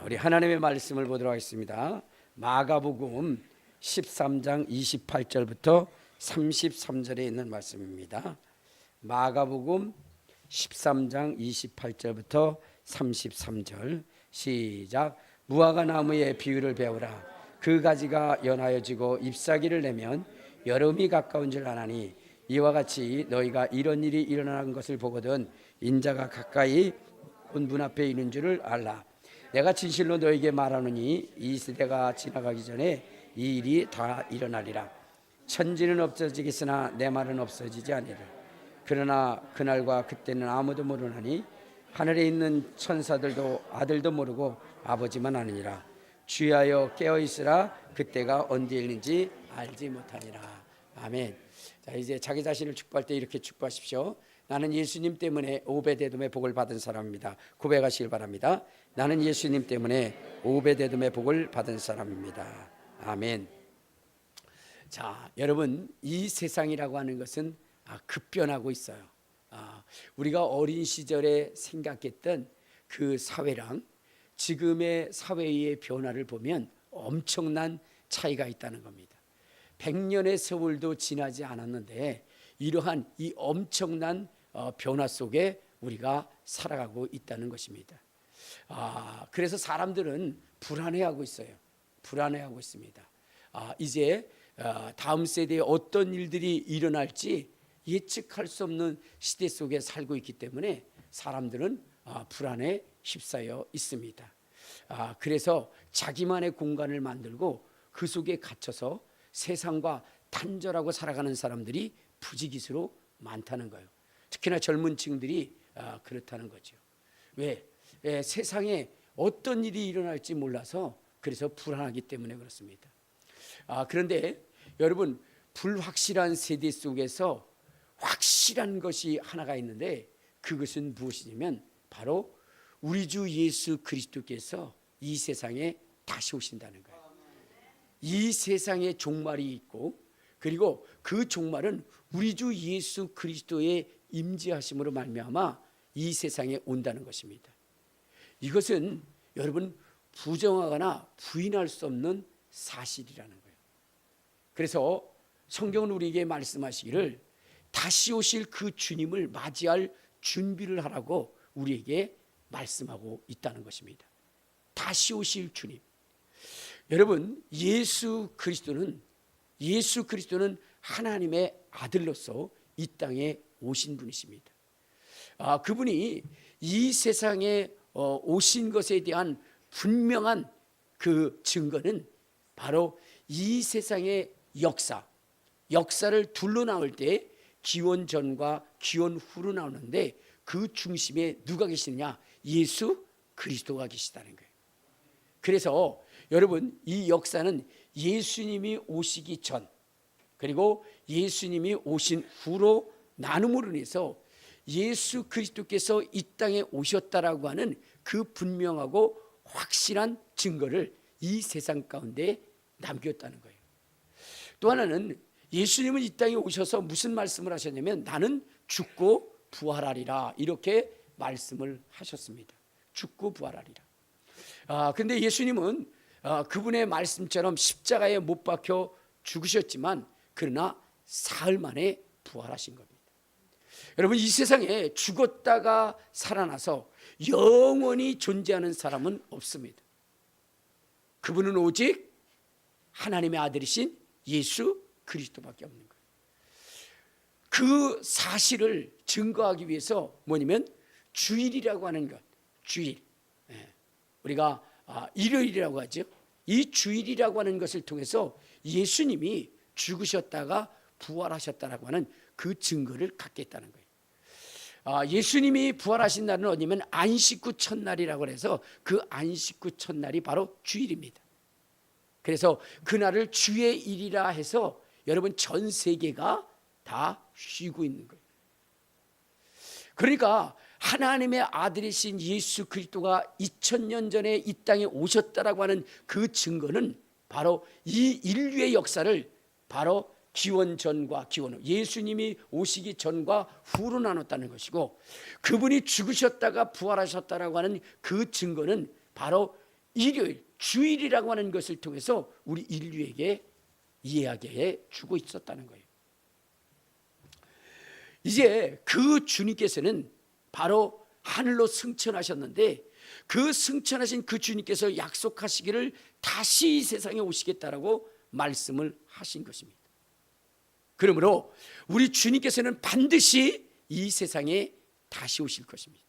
우리 하나님의 말씀을 보도록 하겠습니다. 마가복음 13장 28절부터 33절에 있는 말씀입니다. 마가복음 13장 28절부터 33절 시작. 무화과 나무의 비유를 배우라. 그 가지가 연하여지고 잎사귀를 내면 여름이 가까운 줄 아나니 이와 같이 너희가 이런 일이 일어나는 것을 보거든 인자가 가까이 온 문 앞에 있는 줄을 알라. 내가 진실로 너에게 말하노니 이 시대가 지나가기 전에 이 일이 다 일어나리라. 천지는 없어지겠으나 내 말은 없어지지 아니라. 그러나 그날과 그때는 아무도 모르나니 하늘에 있는 천사들도 아들도 모르고 아버지만 아느니라. 주의하여 깨어있으라. 그때가 언제 있는지 알지 못하니라. 아멘. 자, 이제 자기 자신을 축복할 때 이렇게 축복하십시오. 나는 예수님 때문에 오베데돔의 복을 받은 사람입니다. 고백하시길 바랍니다. 나는 예수님 때문에 오베데돔의 복을 받은 사람입니다. 아멘. 자, 여러분, 이 세상이라고 하는 것은 급변하고 있어요. 우리가 어린 시절에 생각했던 그 사회랑 지금의 사회의 변화를 보면 엄청난 차이가 있다는 겁니다. 100년의 세월도 지나지 않았는데 이러한 이 엄청난 변화 속에 우리가 살아가고 있다는 것입니다. 그래서 사람들은 불안해하고 있어요. 불안해하고 있습니다. 이제 다음 세대에 어떤 일들이 일어날지 예측할 수 없는 시대 속에 살고 있기 때문에 사람들은 불안에 휩싸여 있습니다. 그래서 자기만의 공간을 만들고 그 속에 갇혀서 세상과 단절하고 살아가는 사람들이 부지기수로 많다는 거예요. 특히나 젊은 층들이 그렇다는 거죠. 왜? 세상에 어떤 일이 일어날지 몰라서 그래서 불안하기 때문에 그렇습니다. 그런데 여러분, 불확실한 세대 속에서 확실한 것이 하나가 있는데 그것은 무엇이냐면 바로 우리 주 예수 그리스도께서 이 세상에 다시 오신다는 거예요. 이 세상에 종말이 있고 그리고 그 종말은 우리 주 예수 그리스도의 임재하심으로 말미암아 이 세상에 온다는 것입니다. 이것은 여러분 부정하거나 부인할 수 없는 사실이라는 거예요. 그래서 성경은 우리에게 말씀하시기를 다시 오실 그 주님을 맞이할 준비를 하라고 우리에게 말씀하고 있다는 것입니다. 다시 오실 주님. 여러분, 예수 그리스도는 하나님의 아들로서 이 땅에 오신 분이십니다. 그분이 이 세상에 오신 것에 대한 분명한 그 증거는 바로 이 세상의 역사를 둘러 나올 때 기원 전과 기원 후로 나오는데 그 중심에 누가 계시느냐? 예수 그리스도가 계시다는 거예요. 그래서 여러분, 이 역사는 예수님이 오시기 전 그리고 예수님이 오신 후로 나눔으로 인해서 예수 그리스도께서 이 땅에 오셨다라고 하는 그 분명하고 확실한 증거를 이 세상 가운데 남겼다는 거예요. 또 하나는 예수님은 이 땅에 오셔서 무슨 말씀을 하셨냐면 나는 죽고 부활하리라 이렇게 말씀을 하셨습니다. 죽고 부활하리라. 근데 예수님은 그분의 말씀처럼 십자가에 못 박혀 죽으셨지만 그러나 사흘 만에 부활하신 겁니다. 여러분, 이 세상에 죽었다가 살아나서 영원히 존재하는 사람은 없습니다. 그분은 오직 하나님의 아들이신 예수 그리스도밖에 없는 거예요. 그 사실을 증거하기 위해서 뭐냐면 주일이라고 하는 것, 주일. 우리가 일요일이라고 하죠. 이 주일이라고 하는 것을 통해서 예수님이 죽으셨다가 부활하셨다라고 하는 그 증거를 갖겠다는 거예요. 예수님이 부활하신 날은 어디냐면 안식구 첫날이라고 해서 그 안식구 첫날이 바로 주일입니다. 그래서 그날을 주의 일이라 해서 여러분 전 세계가 다 쉬고 있는 거예요. 그러니까 하나님의 아들이신 예수 그리스도가 2000년 전에 이 땅에 오셨다라고 하는 그 증거는 바로 이 인류의 역사를 바로 기원 전과 기원 후, 예수님이 오시기 전과 후로 나눴다는 것이고 그분이 죽으셨다가 부활하셨다라고 하는 그 증거는 바로 일요일, 주일이라고 하는 것을 통해서 우리 인류에게 이야기해 주고 있었다는 거예요. 이제 그 주님께서는 바로 하늘로 승천하셨는데, 그 승천하신 그 주님께서 약속하시기를 다시 이 세상에 오시겠다라고 말씀을 하신 것입니다. 그러므로 우리 주님께서는 반드시 이 세상에 다시 오실 것입니다.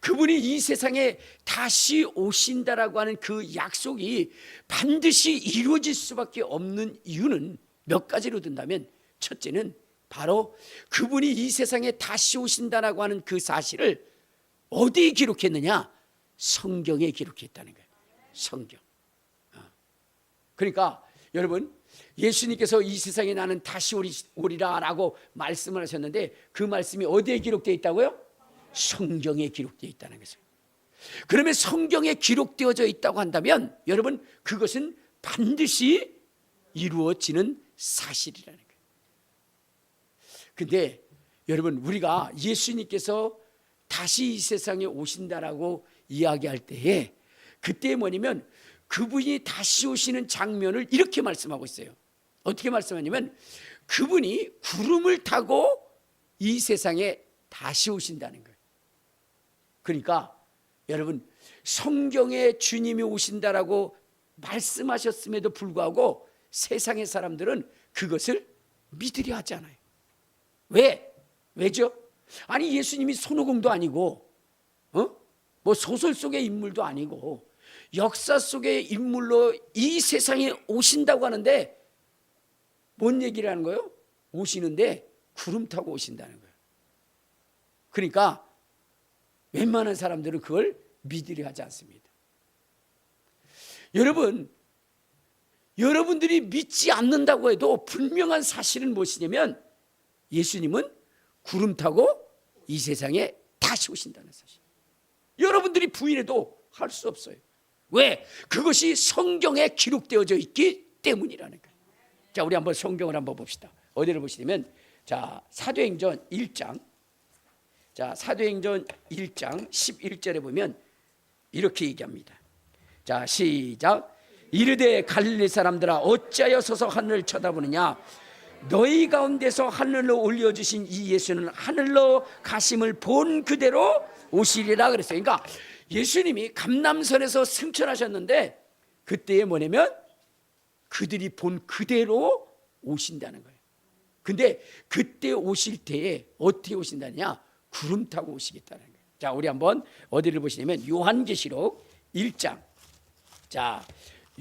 그분이 이 세상에 다시 오신다라고 하는 그 약속이 반드시 이루어질 수밖에 없는 이유는 몇 가지로 든다면, 첫째는 바로 그분이 이 세상에 다시 오신다라고 하는 그 사실을 어디에 기록했느냐? 성경에 기록했다는 거예요. 성경. 그러니까 여러분, 예수님께서 이 세상에 나는 다시 오리라 라고 말씀을 하셨는데, 그 말씀이 어디에 기록되어 있다고요? 성경에 기록되어 있다는 것이에요. 그러면 성경에 기록되어져 있다고 한다면 여러분, 그것은 반드시 이루어지는 사실이라는 거예요. 근데 여러분, 우리가 예수님께서 다시 이 세상에 오신다라고 이야기할 때에, 그때 뭐냐면 그분이 다시 오시는 장면을 이렇게 말씀하고 있어요. 어떻게 말씀하냐면, 그분이 구름을 타고 이 세상에 다시 오신다는 거예요. 그러니까 여러분, 성경에 주님이 오신다라고 말씀하셨음에도 불구하고 세상의 사람들은 그것을 믿으려 하지 않아요. 왜죠? 아니, 예수님이 손오공도 아니고 뭐 소설 속의 인물도 아니고 역사 속의 인물로 이 세상에 오신다고 하는데, 뭔 얘기를 하는 거예요? 오시는데 구름 타고 오신다는 거예요. 그러니까 웬만한 사람들은 그걸 믿으려 하지 않습니다. 여러분들이 믿지 않는다고 해도 분명한 사실은 무엇이냐면, 예수님은 구름 타고 이 세상에 다시 오신다는 사실. 여러분들이 부인해도 할 수 없어요. 왜? 그것이 성경에 기록되어져 있기 때문이라는 거예요. 자, 우리 한번 성경을 한번 봅시다. 어디를 보시냐면, 자, 사도행전 1장. 자, 사도행전 1장 11절에 보면 이렇게 얘기합니다. 자, 시작. 이르되 갈릴리 사람들아, 어찌하여 서서 하늘을 쳐다보느냐? 너희 가운데서 하늘로 올려주신 이 예수는 하늘로 가심을 본 그대로 오시리라 그랬어요. 그러니까 예수님이 감람선에서 승천하셨는데, 그때에 뭐냐면 그들이 본 그대로 오신다는 거예요. 근데 그때 오실 때에 어떻게 오신다냐? 구름 타고 오시겠다는 거예요. 자, 우리 한번 어디를 보시냐면 요한계시록 1장. 자,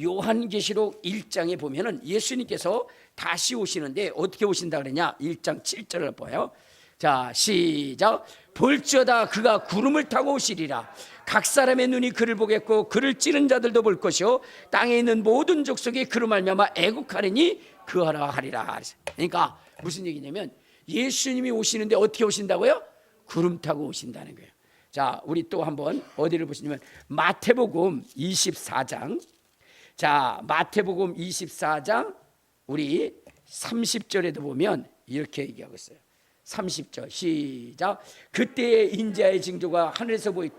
요한계시록 1장에 보면은 예수님께서 다시 오시는데 어떻게 오신다 그러냐? 1장 7절을 봐요. 자, 시작. 볼지어다 그가 구름을 타고 오시리라. 각 사람의 눈이 그를 보겠고 그를 찌른 자들도 볼 것이요 땅에 있는 모든 족속이 그로 말미암아 애국하리니 그하라 하리라. 그러니까 무슨 얘기냐면, 예수님이 오시는데 어떻게 오신다고요? 구름 타고 오신다는 거예요. 자, 우리 또 한번 어디를 보시냐면 마태복음 24장. 자, 마태복음 24장 우리 30절에도 보면 이렇게 얘기하고 있어요. 30절 시작. 그때의 인자의 징조가 하늘에서 보이고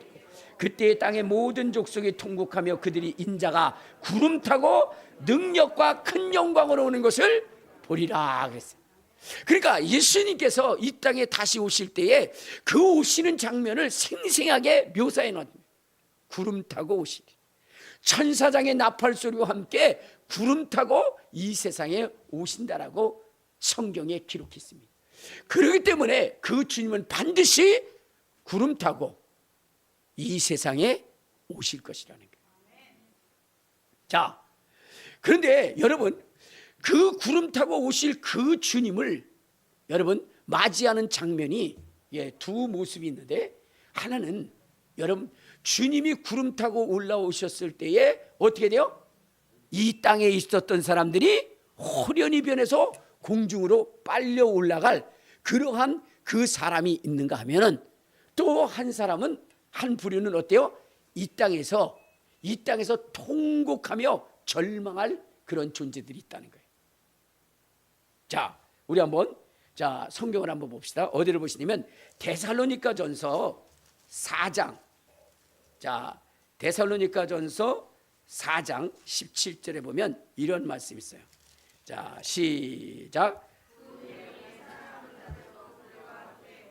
그때의 땅의 모든 족속이 통곡하며 그들이 인자가 구름 타고 능력과 큰 영광으로 오는 것을 보리라 그랬어요. 그러니까 예수님께서 이 땅에 다시 오실 때에 그 오시는 장면을 생생하게 묘사해 놓은, 구름 타고 오시리. 천사장의 나팔 소리와 함께 구름 타고 이 세상에 오신다라고 성경에 기록했습니다. 그렇기 때문에 그 주님은 반드시 구름 타고 이 세상에 오실 것이라는 거예요. 자, 그런데 여러분, 그 구름 타고 오실 그 주님을 여러분 맞이하는 장면이 두 모습이 있는데, 하나는 여러분 주님이 구름 타고 올라오셨을 때에 어떻게 돼요? 이 땅에 있었던 사람들이 호련히 변해서 공중으로 빨려 올라갈 그러한 그 사람이 있는가 하면은, 또 한 사람은, 한 부류는 어때요? 이 땅에서 통곡하며 절망할 그런 존재들이 있다는 거예요. 자, 우리 한번 성경을 한번 봅시다. 어디를 보시냐면 데살로니가 전서 4장. 자, 데살로니가전서 4장 17절에 보면 이런 말씀이 있어요. 자, 시작.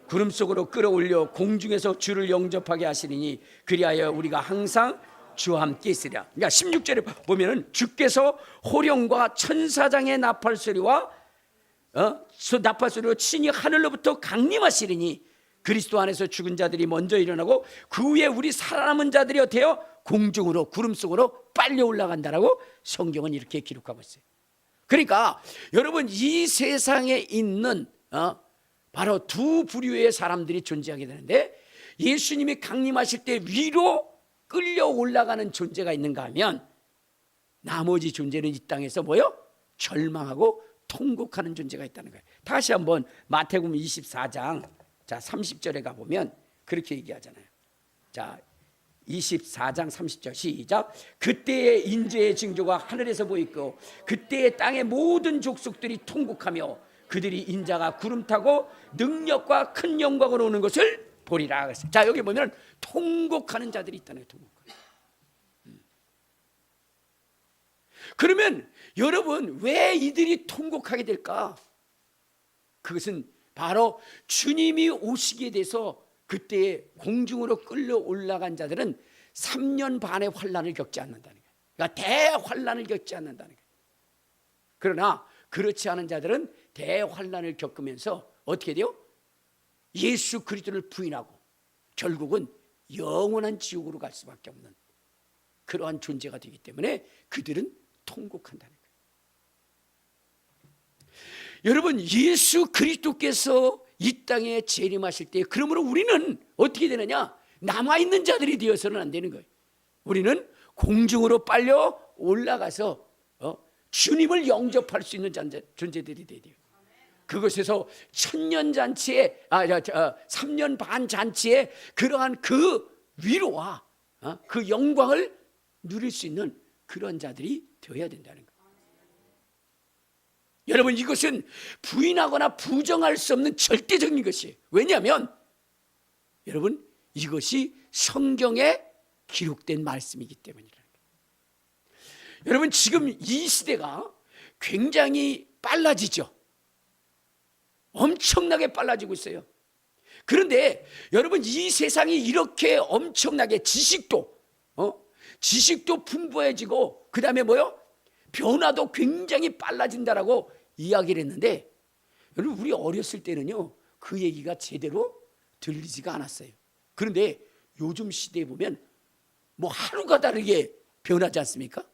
구름 속으로 끌어올려 공중에서 주를 영접하게 하시리니 그리하여 우리가 항상 주와 함께 있으리라. 그러니까 16절에 보면은 주께서 호령과 천사장의 나팔소리와 나팔소리로 친히 하늘로부터 강림하시리니 그리스도 안에서 죽은 자들이 먼저 일어나고 그 후에 우리 살아남은 자들이 어때요? 공중으로 구름 속으로 빨리 올라간다라고 성경은 이렇게 기록하고 있어요. 그러니까 여러분, 이 세상에 있는 바로 두 부류의 사람들이 존재하게 되는데, 예수님이 강림하실 때 위로 끌려 올라가는 존재가 있는가 하면 나머지 존재는 이 땅에서 뭐요? 절망하고 통곡하는 존재가 있다는 거예요. 다시 한번 마태복음 24장 30절에 가보면 그렇게 얘기하잖아요. 자, 24장 30절 시작. 그때의 인재의 징조가 하늘에서 보이고 그때의 땅의 모든 족속들이 통곡하며 그들이 인자가 구름 타고 능력과 큰 영광으로 오는 것을 보리라. 자, 여기 보면 통곡하는 자들이 있다는 거예요. 그러면 여러분, 왜 이들이 통곡하게 될까? 그것은 바로 주님이 오시게 돼서 그때 공중으로 끌려 올라간 자들은 3년 반의 환난을 겪지 않는다는 거예요. 그러니까 대환난을 겪지 않는다는 거예요. 그러나 그렇지 않은 자들은 대환난을 겪으면서 어떻게 돼요? 예수 그리스도를 부인하고 결국은 영원한 지옥으로 갈 수밖에 없는 그러한 존재가 되기 때문에 그들은 통곡한다는 거예요. 여러분, 예수 그리스도께서 이 땅에 재림하실 때 그러므로 우리는 어떻게 되느냐? 남아있는 자들이 되어서는 안 되는 거예요. 우리는 공중으로 빨려 올라가서 주님을 영접할 수 있는 존재들이 돼야 돼요. 그것에서 천년 잔치에 3년 반 잔치에 그러한 그 위로와 그 영광을 누릴 수 있는 그런 자들이 되어야 된다는 거예요. 여러분, 이것은 부인하거나 부정할 수 없는 절대적인 것이에요. 왜냐하면 여러분, 이것이 성경에 기록된 말씀이기 때문이라는 거예요. 여러분, 지금 이 시대가 굉장히 빨라지죠. 엄청나게 빨라지고 있어요. 그런데 여러분, 이 세상이 이렇게 엄청나게 지식도 풍부해지고 그 다음에 뭐요? 변화도 굉장히 빨라진다라고 이야기를 했는데, 여러분, 우리 어렸을 때는요 그 얘기가 제대로 들리지가 않았어요. 그런데 요즘 시대에 보면 뭐 하루가 다르게 변하지 않습니까?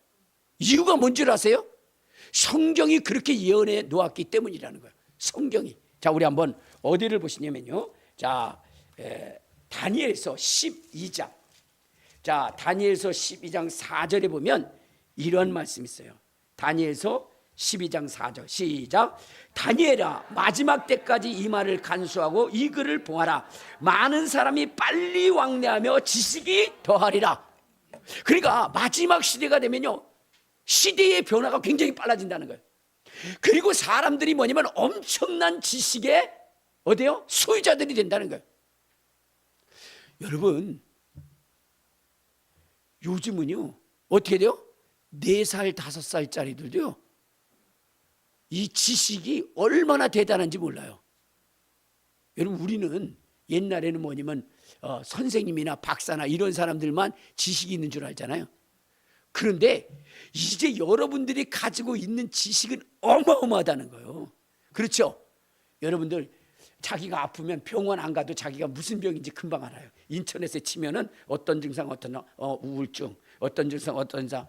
이유가 뭔지 아세요? 성경이 그렇게 예언해 놓았기 때문이라는 거예요. 성경이. 자, 우리 한번 어디를 보시냐면요, 자, 다니엘서 12장. 자, 다니엘서 12장 4절에 보면 이런 말씀이 있어요. 다니엘서 12장 4절 시작. 다니엘아, 마지막 때까지 이 말을 간수하고 이 글을 보아라. 많은 사람이 빨리 왕래하며 지식이 더하리라. 그러니까 마지막 시대가 되면요, 시대의 변화가 굉장히 빨라진다는 거예요. 그리고 사람들이 뭐냐면 엄청난 지식의 어때요? 소유자들이 된다는 거예요. 여러분, 요즘은요 어떻게 돼요? 4살, 5살짜리들도요 이 지식이 얼마나 대단한지 몰라요. 여러분, 우리는 옛날에는 뭐냐면 선생님이나 박사나 이런 사람들만 지식이 있는 줄 알잖아요. 그런데 이제 여러분들이 가지고 있는 지식은 어마어마하다는 거예요. 그렇죠? 여러분들 자기가 아프면 병원 안 가도 자기가 무슨 병인지 금방 알아요. 인터넷에 치면은 어떤 증상, 어떤 우울증, 어떤 증상, 어떤 증상,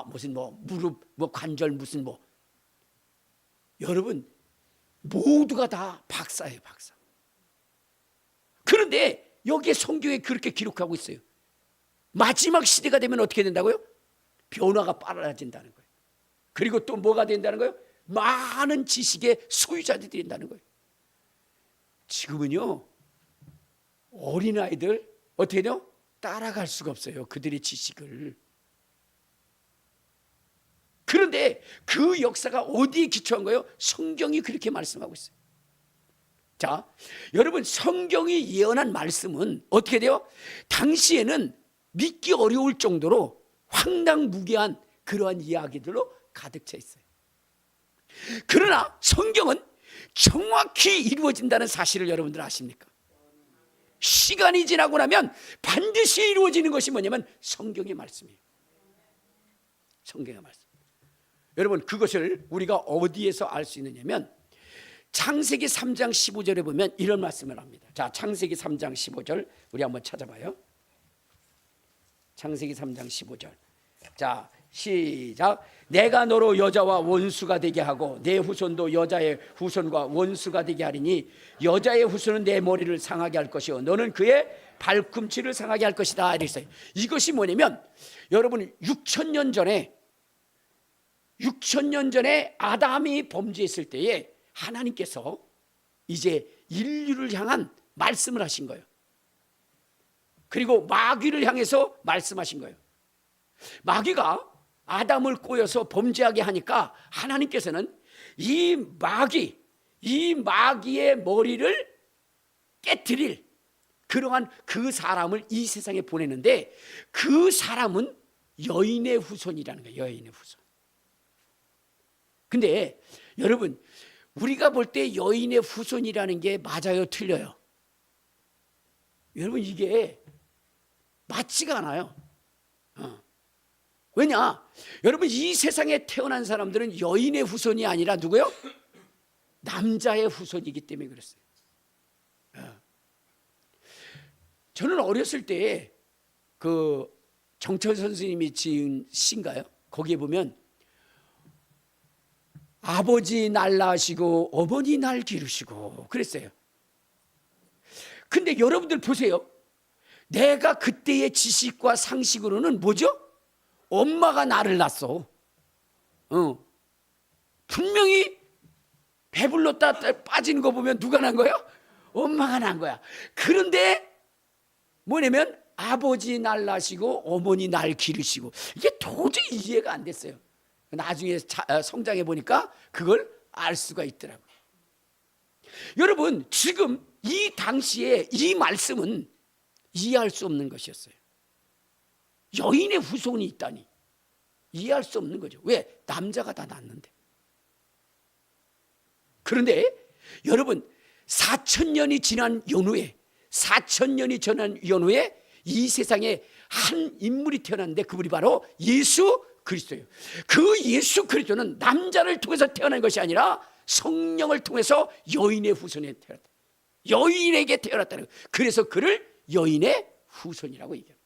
무슨 무릎, 관절, 무슨 여러분, 모두가 다 박사예요, 박사. 그런데 여기에 성경에 그렇게 기록하고 있어요. 마지막 시대가 되면 어떻게 된다고요? 변화가 빨라진다는 거예요. 그리고 또 뭐가 된다는 거예요? 많은 지식의 소유자들이 된다는 거예요. 지금은요 어린아이들 어떻게 돼요? 따라갈 수가 없어요, 그들의 지식을. 그런데 그 역사가 어디에 기초한 거예요? 성경이 그렇게 말씀하고 있어요. 자, 여러분, 성경이 예언한 말씀은 어떻게 돼요? 당시에는 믿기 어려울 정도로 황당무계한 그러한 이야기들로 가득 차 있어요. 그러나 성경은 정확히 이루어진다는 사실을 여러분들 아십니까? 시간이 지나고 나면 반드시 이루어지는 것이 뭐냐면 성경의 말씀이에요. 성경의 말씀. 여러분, 그것을 우리가 어디에서 알 수 있느냐면 창세기 3장 15절에 보면 이런 말씀을 합니다. 자, 창세기 3장 15절 우리 한번 찾아봐요. 창세기 3장 15절. 자, 시작. 내가 너로 여자와 원수가 되게 하고 내 후손도 여자의 후손과 원수가 되게 하리니 여자의 후손은 내 머리를 상하게 할 것이요 너는 그의 발꿈치를 상하게 할 것이다. 이랬어요. 이것이 뭐냐면 여러분 6,000년 전에 아담이 범죄했을 때에 하나님께서 이제 인류를 향한 말씀을 하신 거예요. 그리고 마귀를 향해서 말씀하신 거예요. 마귀가 아담을 꼬여서 범죄하게 하니까 하나님께서는 이 마귀의 머리를 깨트릴 그러한 그 사람을 이 세상에 보내는데 그 사람은 여인의 후손이라는 거예요. 여인의 후손. 근데 여러분, 우리가 볼 때 여인의 후손이라는 게 맞아요, 틀려요? 여러분, 이게 맞지가 않아요. 왜냐? 여러분, 이 세상에 태어난 사람들은 여인의 후손이 아니라 누구요? 남자의 후손이기 때문에 그랬어요. 저는 어렸을 때 그 정철 선생님이 지은 시인가요? 거기에 보면 아버지 날 낳으시고 어머니 날 기르시고 그랬어요. 근데 여러분들 보세요. 내가 그때의 지식과 상식으로는 뭐죠? 엄마가 나를 낳았어. 분명히 배불렀다 빠진 거 보면 누가 난 거예요? 엄마가 난 거야. 그런데 뭐냐면 아버지 날 낳으시고 어머니 날 기르시고 이게 도저히 이해가 안 됐어요. 나중에 성장해 보니까 그걸 알 수가 있더라고요. 여러분, 지금 이 당시에 이 말씀은 이해할 수 없는 것이었어요. 여인의 후손이 있다니 이해할 수 없는 거죠. 왜? 남자가 다 낳았는데. 그런데 여러분, 4,000년이 지난 연후에 이 세상에 한 인물이 태어났는데 그분이 바로 예수 그리스도예요. 그 예수 그리스도는 남자를 통해서 태어난 것이 아니라 성령을 통해서 여인의 후손에 태어났다. 여인에게 태어났다는 거예요. 그래서 그를 여인의 후손이라고 얘기합니다.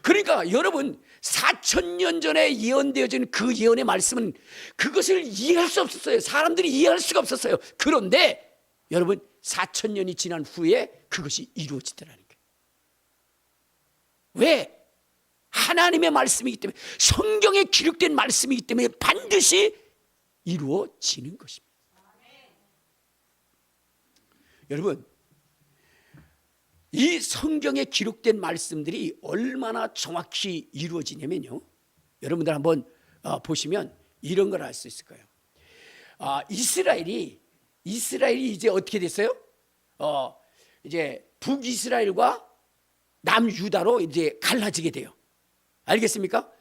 그러니까 여러분, 4,000년 전에 예언되어진 그 예언의 말씀은 그것을 이해할 수 없었어요. 사람들이 이해할 수가 없었어요. 그런데 여러분, 4,000년이 지난 후에 그것이 이루어지더라는 거예요. 왜? 하나님의 말씀이기 때문에, 성경에 기록된 말씀이기 때문에 반드시 이루어지는 것입니다. 여러분, 이 성경에 기록된 말씀들이 얼마나 정확히 이루어지냐면요, 여러분들 한번 보시면 이런 걸 알 수 있을 거예요. 이스라엘이 이제 어떻게 됐어요? 이제 북이스라엘과 남유다로 이제 갈라지게 돼요. 알겠습니까?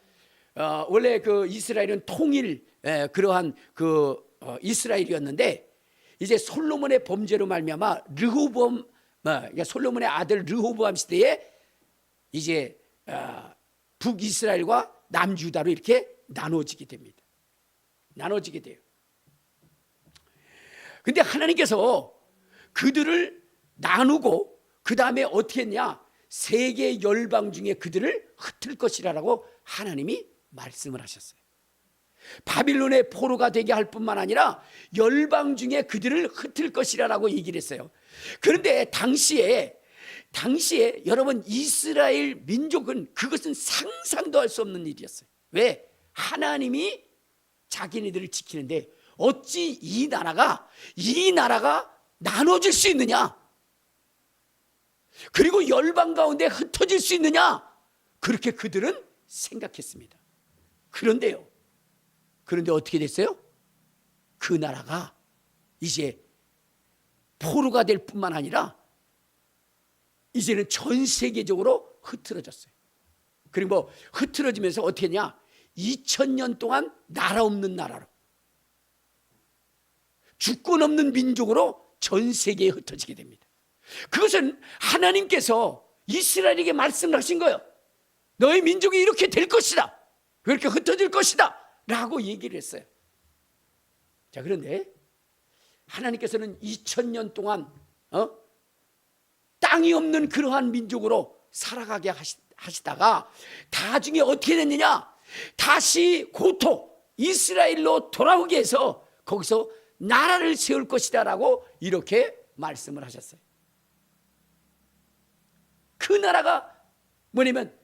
원래 그 이스라엘은 통일 그러한 그 이스라엘이었는데 이제 솔로몬의 범죄로 말미암아 르호보암, 그러니까 솔로몬의 아들 르호보암 시대에 이제 북이스라엘과 남유다로 이렇게 나눠지게 됩니다. 나눠지게 돼요. 근데 하나님께서 그들을 나누고 그 다음에 어떻게 했냐? 세계 열방 중에 그들을 흩을 것이라고 하나님이 말씀을 하셨어요. 바빌론의 포로가 되게 할 뿐만 아니라 열방 중에 그들을 흩을 것이라고 얘기를 했어요. 그런데 당시에 여러분, 이스라엘 민족은 그것은 상상도 할 수 없는 일이었어요. 왜? 하나님이 자기네들을 지키는데 어찌 이 나라가 나눠질 수 있느냐? 그리고 열방 가운데 흩어질 수 있느냐? 그렇게 그들은 생각했습니다. 그런데 어떻게 됐어요? 그 나라가 이제 포로가 될 뿐만 아니라 이제는 전 세계적으로 흐트러졌어요. 그리고 뭐 흐트러지면서 어떻게 했냐? 2000년 동안 나라 없는 나라로, 주권 없는 민족으로 전 세계에 흩어지게 됩니다. 그것은 하나님께서 이스라엘에게 말씀하신 거예요. 너희 민족이 이렇게 될 것이다, 그렇게 흩어질 것이다 라고 얘기를 했어요. 자, 그런데 하나님께서는 2000년 동안 땅이 없는 그러한 민족으로 살아가게 하시다가 나중에 어떻게 됐느냐? 다시 고토 이스라엘로 돌아오게 해서 거기서 나라를 세울 것이다 라고 이렇게 말씀을 하셨어요. 그 나라가 뭐냐면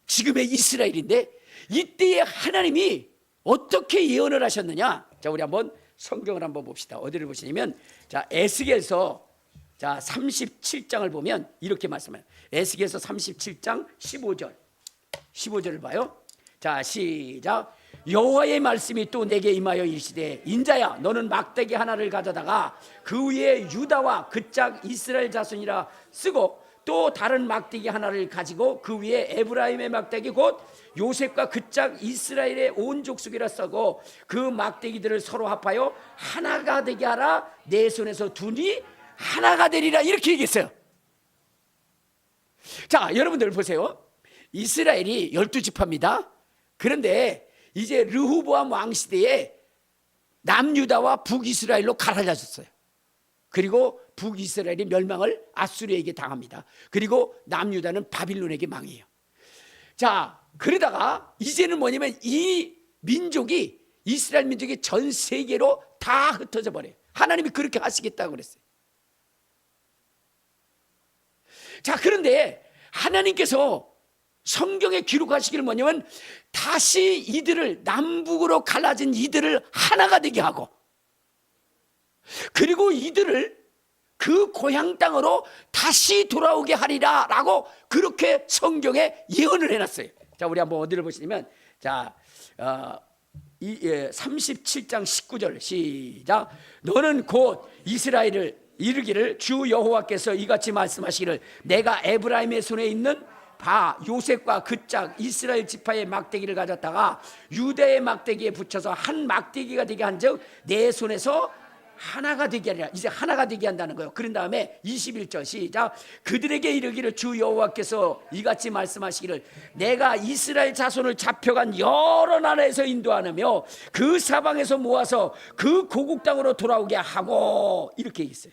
지금의 이스라엘인데, 이때에 하나님이 어떻게 예언을 하셨느냐? 자, 우리 한번 성경을 한번 봅시다. 어디를 보시냐면, 자, 에스겔서 37장을 보면 이렇게 말씀해요. 에스겔서 37장 15절을 봐요. 자, 시작. 여호와의 말씀이 또 내게 임하여 이르시되, 인자야, 너는 막대기 하나를 가져다가 그 위에 유다와 그 짝 이스라엘 자손이라 쓰고, 또 다른 막대기 하나를 가지고 그 위에 에브라임의 막대기 곧 요셉과 그 짝 이스라엘의 온 족속이라 쓰고, 그 막대기들을 서로 합하여 하나가 되게 하라. 내 손에서 두니 하나가 되리라. 이렇게 얘기했어요. 자, 여러분들 보세요. 이스라엘이 12지파입니다. 그런데 이제 르호보암 왕 시대에 남유다와 북이스라엘로 갈라졌어요. 그리고 북이스라엘이 멸망을 아수르에게 당합니다. 그리고 남유다는 바빌론에게 망해요. 자, 그러다가 이제는 뭐냐면 이 민족이, 이스라엘 민족이 전 세계로 다 흩어져 버려요. 하나님이 그렇게 하시겠다고 그랬어요. 자, 그런데 하나님께서 성경에 기록하시기를 뭐냐면, 다시 이들을, 남북으로 갈라진 이들을 하나가 되게 하고, 그리고 이들을 그 고향 땅으로 다시 돌아오게 하리라 라고 그렇게 성경에 예언을 해놨어요. 자, 우리 한번 어디를 보시냐면, 자, 37장 19절 시작. 너는 곧 이스라엘을 이르기를, 주 여호와께서 이같이 말씀하시기를, 내가 에브라임의 손에 있는 바 요셉과 그 짝 이스라엘 지파의 막대기를 가졌다가 유다의 막대기에 붙여서 한 막대기가 되게 한즉 내 손에서 하나가 되게 하리라. 이제 하나가 되게 한다는 거예요. 그런 다음에 21절 시작. 그들에게 이르기를, 주 여호와께서 이같이 말씀하시기를, 내가 이스라엘 자손을 잡혀간 여러 나라에서 인도하며 그 사방에서 모아서 그 고국 땅으로 돌아오게 하고, 이렇게 얘기했어요.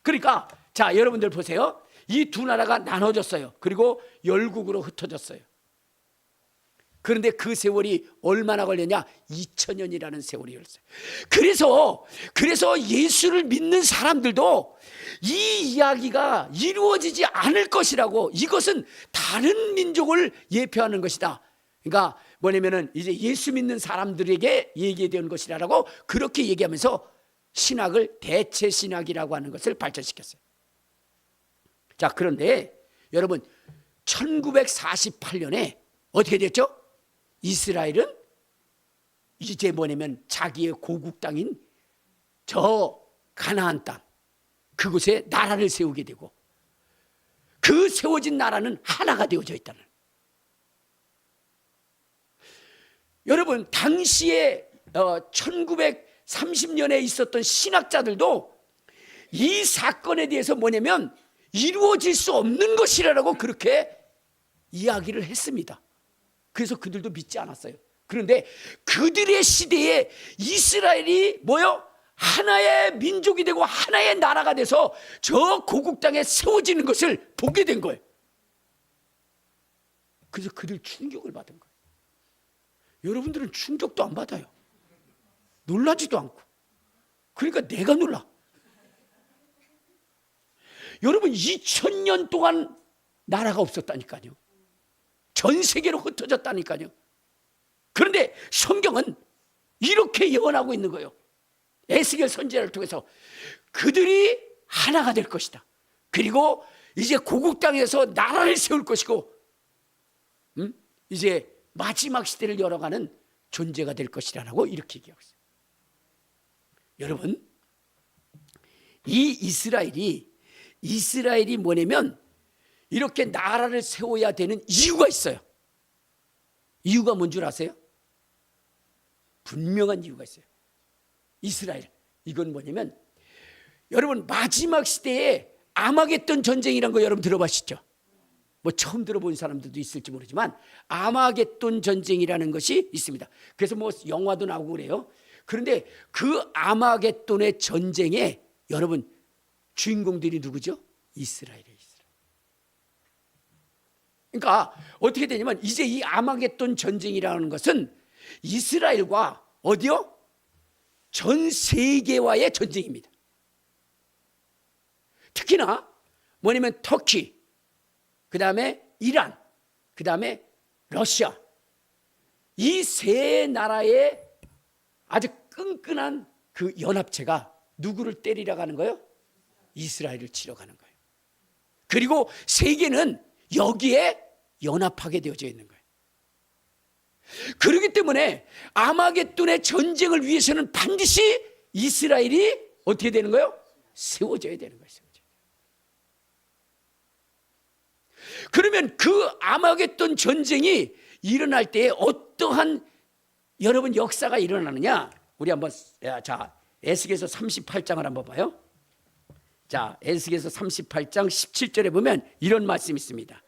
그러니까 자, 여러분들 보세요. 이 두 나라가 나눠졌어요. 그리고 열국으로 흩어졌어요. 그런데 그 세월이 얼마나 걸렸냐? 2000년이라는 세월이 걸렸어요. 그래서 예수를 믿는 사람들도 이 이야기가 이루어지지 않을 것이라고, 이것은 다른 민족을 예표하는 것이다. 그러니까 뭐냐면은 이제 예수 믿는 사람들에게 얘기되는 것이라고 그렇게 얘기하면서 신학을 대체 신학이라고 하는 것을 발전시켰어요. 자, 그런데 여러분, 1948년에 어떻게 됐죠? 이스라엘은 이제 뭐냐면 자기의 고국 땅인 저 가나안 땅, 그곳에 나라를 세우게 되고, 그 세워진 나라는 하나가 되어져 있다는. 여러분, 당시에 1930년에 있었던 신학자들도 이 사건에 대해서 뭐냐면 이루어질 수 없는 것이라고 그렇게 이야기를 했습니다. 그래서 그들도 믿지 않았어요. 그런데 그들의 시대에 이스라엘이 뭐요? 하나의 민족이 되고 하나의 나라가 돼서 저 고국 땅에 세워지는 것을 보게 된 거예요. 그래서 그들 충격을 받은 거예요. 여러분들은 충격도 안 받아요. 놀라지도 않고. 그러니까 내가 놀라. 여러분, 2000년 동안 나라가 없었다니까요. 전 세계로 흩어졌다니까요. 그런데 성경은 이렇게 예언하고 있는 거예요. 에스겔 선지자를 통해서 그들이 하나가 될 것이다. 그리고 이제 고국 땅에서 나라를 세울 것이고, 이제 마지막 시대를 열어가는 존재가 될 것이라고 이렇게 얘기하고 있어요. 여러분, 이 이스라엘이 이스라엘이 뭐냐면 이렇게 나라를 세워야 되는 이유가 있어요. 이유가 뭔 줄 아세요? 분명한 이유가 있어요. 이스라엘, 이건 뭐냐면 여러분 마지막 시대에 아마겟돈 전쟁이라는 거 여러분 들어보셨죠? 뭐 처음 들어본 사람들도 있을지 모르지만 아마겟돈 전쟁이라는 것이 있습니다. 그래서 뭐 영화도 나오고 그래요. 그런데 그 아마겟돈의 전쟁에 여러분 주인공들이 누구죠? 이스라엘이에요. 그러니까 어떻게 되냐면 이제 이 아마겟돈 전쟁이라는 것은 이스라엘과 어디요? 전 세계와의 전쟁입니다. 특히나 뭐냐면 터키, 그 다음에 이란, 그 다음에 러시아, 이 세 나라의 아주 끈끈한 그 연합체가 누구를 때리러 가는 거예요? 이스라엘을 치러 가는 거예요. 그리고 세계는 여기에 연합하게 되어져 있는 거예요. 그렇기 때문에 아마겟돈의 전쟁을 위해서는 반드시 이스라엘이 어떻게 되는 거예요? 세워져야 되는 거예요. 그러면 그 아마겟돈 전쟁이 일어날 때에 어떠한 여러분 역사가 일어나느냐? 우리 한번 자 에스겔서 38장을 한번 봐요. 자 에스겔서 38장 17절에 보면 이런 말씀이 있습니다.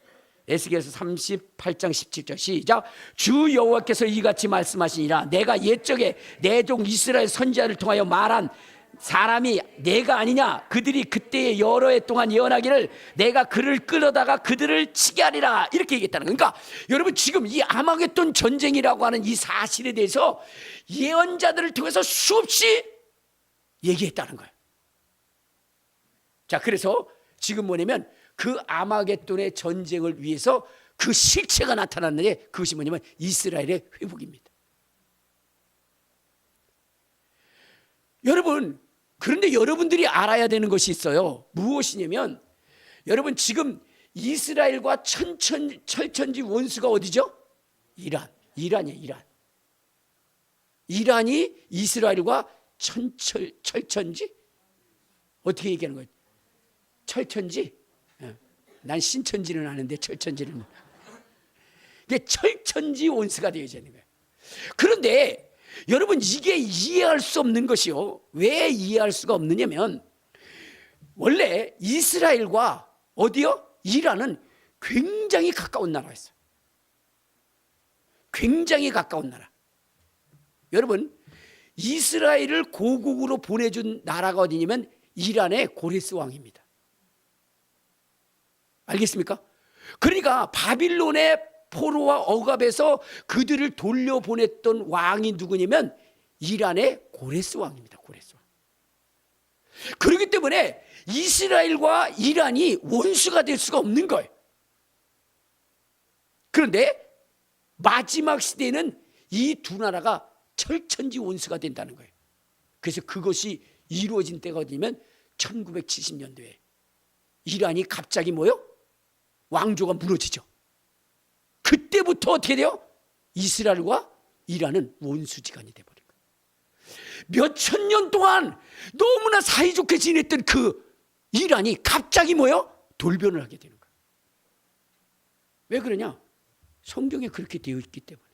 에스겔서 38장 17절 시작. 주 여호와께서 이같이 말씀하시니라. 내가 옛적에 내 종 이스라엘 선지자를 통하여 말한 사람이 내가 아니냐. 그들이 그때의 여러 해 동안 예언하기를 내가 그를 끌어다가 그들을 치게 하리라. 이렇게 얘기했다는 거예요. 그러니까 여러분 지금 이 아마겟돈 전쟁이라고 하는 이 사실에 대해서 예언자들을 통해서 수없이 얘기했다는 거예요. 자, 그래서 지금 뭐냐면 그 아마겟돈의 전쟁을 위해서 그 실체가 나타났는데 그것이 뭐냐면 이스라엘의 회복입니다. 여러분, 그런데 여러분들이 알아야 되는 것이 있어요. 무엇이냐면 여러분 지금 이스라엘과 철천지 원수가 어디죠? 이란이에요. 이란. 이란이 이스라엘과 철천지? 어떻게 얘기하는 거예요? 철천지? 난 신천지는 아는데 철천지는. 이게 철천지 원수가 되어져 있는 거예요. 그런데 여러분 이게 이해할 수 없는 것이요. 왜 이해할 수가 없느냐면 원래 이스라엘과 어디요? 이란은 굉장히 가까운 나라였어요. 굉장히 가까운 나라. 여러분 이스라엘을 고국으로 보내준 나라가 어디냐면 이란의 고레스 왕입니다. 알겠습니까? 그러니까 바빌론의 포로와 억압에서 그들을 돌려보냈던 왕이 누구냐면 이란의 고레스 왕입니다. 고레스 왕. 그렇기 때문에 이스라엘과 이란이 원수가 될 수가 없는 거예요. 그런데 마지막 시대에는 이 두 나라가 철천지 원수가 된다는 거예요. 그래서 그것이 이루어진 때가 어디냐면 1970년도에 이란이 갑자기 뭐요? 왕조가 무너지죠. 그때부터 어떻게 돼요? 이스라엘과 이란은 원수지간이 돼버린 거예요. 몇천 년 동안 너무나 사이좋게 지냈던 그 이란이 갑자기 뭐요? 돌변을 하게 되는 거예요. 왜 그러냐? 성경에 그렇게 되어 있기 때문에.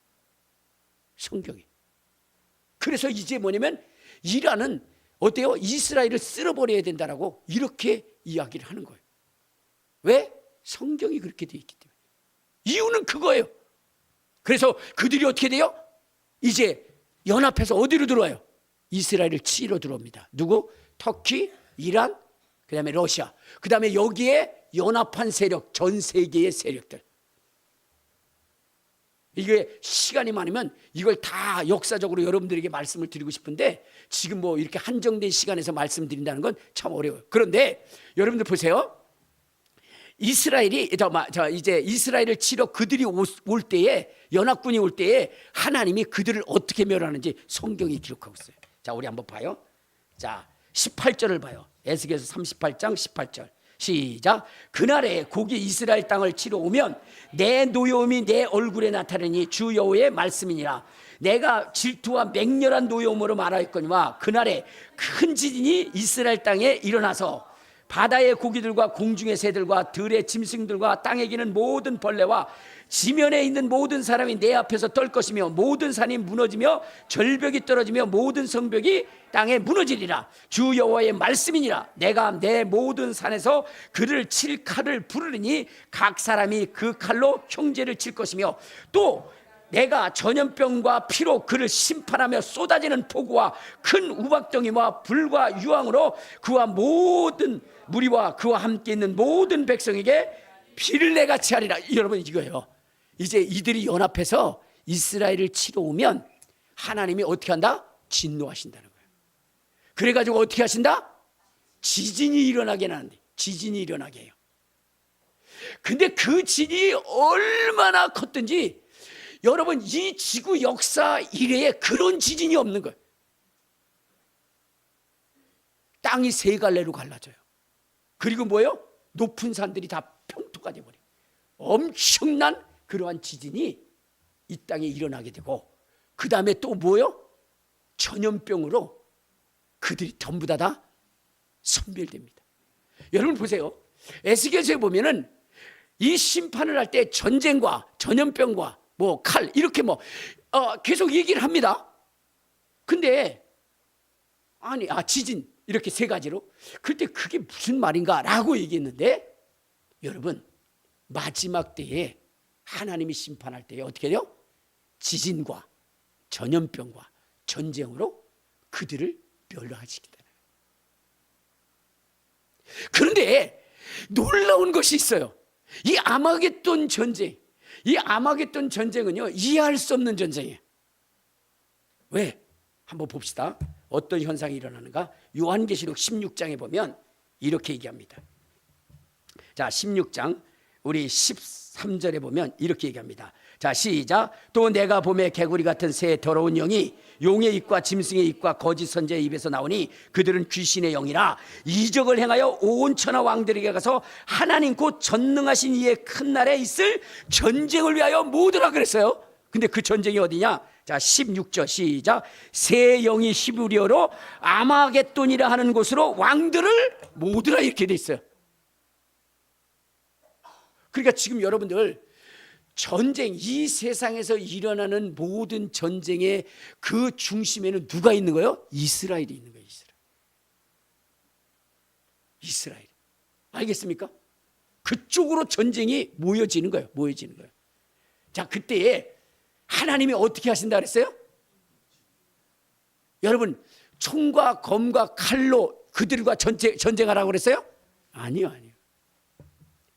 성경이. 그래서 이제 뭐냐면 이란은 어때요? 이스라엘을 쓸어버려야 된다라고 이렇게 이야기를 하는 거예요. 왜? 성경이 그렇게 되어 있기 때문에. 이유는 그거예요. 그래서 그들이 어떻게 돼요? 이제 연합해서 어디로 들어와요? 이스라엘을 치러 들어옵니다. 누구? 터키, 이란, 그 다음에 러시아, 그 다음에 여기에 연합한 세력, 전 세계의 세력들. 이게 시간이 많으면 이걸 다 역사적으로 여러분들에게 말씀을 드리고 싶은데 지금 뭐 이렇게 한정된 시간에서 말씀드린다는 건 참 어려워요. 그런데 여러분들 보세요. 이스라엘이 이제 이스라엘을 치러 그들이 올 때에 연합군이 올 때에 하나님이 그들을 어떻게 멸하는지 성경이 기록하고 있어요. 자, 우리 한번 봐요. 자, 18절을 봐요. 에스겔서 38장 18절. 시작. 그날에 고기 이스라엘 땅을 치러 오면 내 노여움이 내 얼굴에 나타나니 주 여호와의 말씀이니라. 내가 질투와 맹렬한 노여움으로 말하였거니와 그날에 큰 지진이 이스라엘 땅에 일어나서 바다의 고기들과 공중의 새들과 들의 짐승들과 땅에 기는 모든 벌레와 지면에 있는 모든 사람이 내 앞에서 떨 것이며 모든 산이 무너지며 절벽이 떨어지며 모든 성벽이 땅에 무너지리라. 주 여호와의 말씀이니라. 내가 내 모든 산에서 그를 칠 칼을 부르리니 각 사람이 그 칼로 형제를 칠 것이며 또 내가 전염병과 피로 그를 심판하며 쏟아지는 폭우와 큰 우박덩이와 불과 유황으로 그와 모든 무리와 그와 함께 있는 모든 백성에게 비를 내같이 하리라. 여러분, 이거예요. 이제 이들이 연합해서 이스라엘을 치러 오면 하나님이 어떻게 한다? 진노하신다는 거예요. 그래가지고 어떻게 하신다? 지진이 일어나게 하는데, 지진이 일어나게 해요. 근데 그 진이 얼마나 컸든지 여러분, 이 지구 역사 이래에 그런 지진이 없는 거예요. 땅이 세 갈래로 갈라져요. 그리고 뭐예요? 높은 산들이 다 평토가 돼버려요. 엄청난 그러한 지진이 이 땅에 일어나게 되고, 그 다음에 또 뭐예요? 전염병으로 그들이 전부 다 선멸됩니다. 여러분 보세요. 에스겔서에 보면은 이 심판을 할 때 전쟁과 전염병과 뭐 칼 이렇게 계속 얘기를 합니다. 근데 지진 이렇게 세 가지로, 그때 그게 무슨 말인가라고 얘기했는데, 여러분 마지막 때에 하나님이 심판할 때에 어떻게 돼요? 지진과 전염병과 전쟁으로 그들을 멸하시겠다. 그런데 놀라운 것이 있어요. 이 아마겟돈 전쟁, 이 아마겟돈 전쟁은요, 이해할 수 없는 전쟁이에요. 왜? 한번 봅시다. 어떤 현상이 일어나는가? 요한계시록 16장에 보면 이렇게 얘기합니다. 자, 16장 우리 13절에 보면 이렇게 얘기합니다. 자, 시작. 또 내가 봄에 개구리 같은 새 더러운 영이 용의 입과 짐승의 입과 거짓 선지자의 입에서 나오니 그들은 귀신의 영이라 이적을 행하여 온 천하 왕들에게 가서 하나님 곧 전능하신 이의 큰 날에 있을 전쟁을 위하여 모으더라 그랬어요. 근데 그 전쟁이 어디냐? 자, 16절 시작. 새 영이 히브리어로 아마겟돈이라 하는 곳으로 왕들을 모으더라 이렇게 돼 있어요. 그러니까 지금 여러분들 전쟁, 이 세상에서 일어나는 모든 전쟁의 그 중심에는 누가 있는 거예요? 이스라엘이 있는 거예요. 이스라엘. 알겠습니까? 그쪽으로 전쟁이 모여지는 거예요. 자, 그때에 하나님이 어떻게 하신다 그랬어요? 여러분, 총과 검과 칼로 그들과 전쟁하라고 그랬어요? 아니요.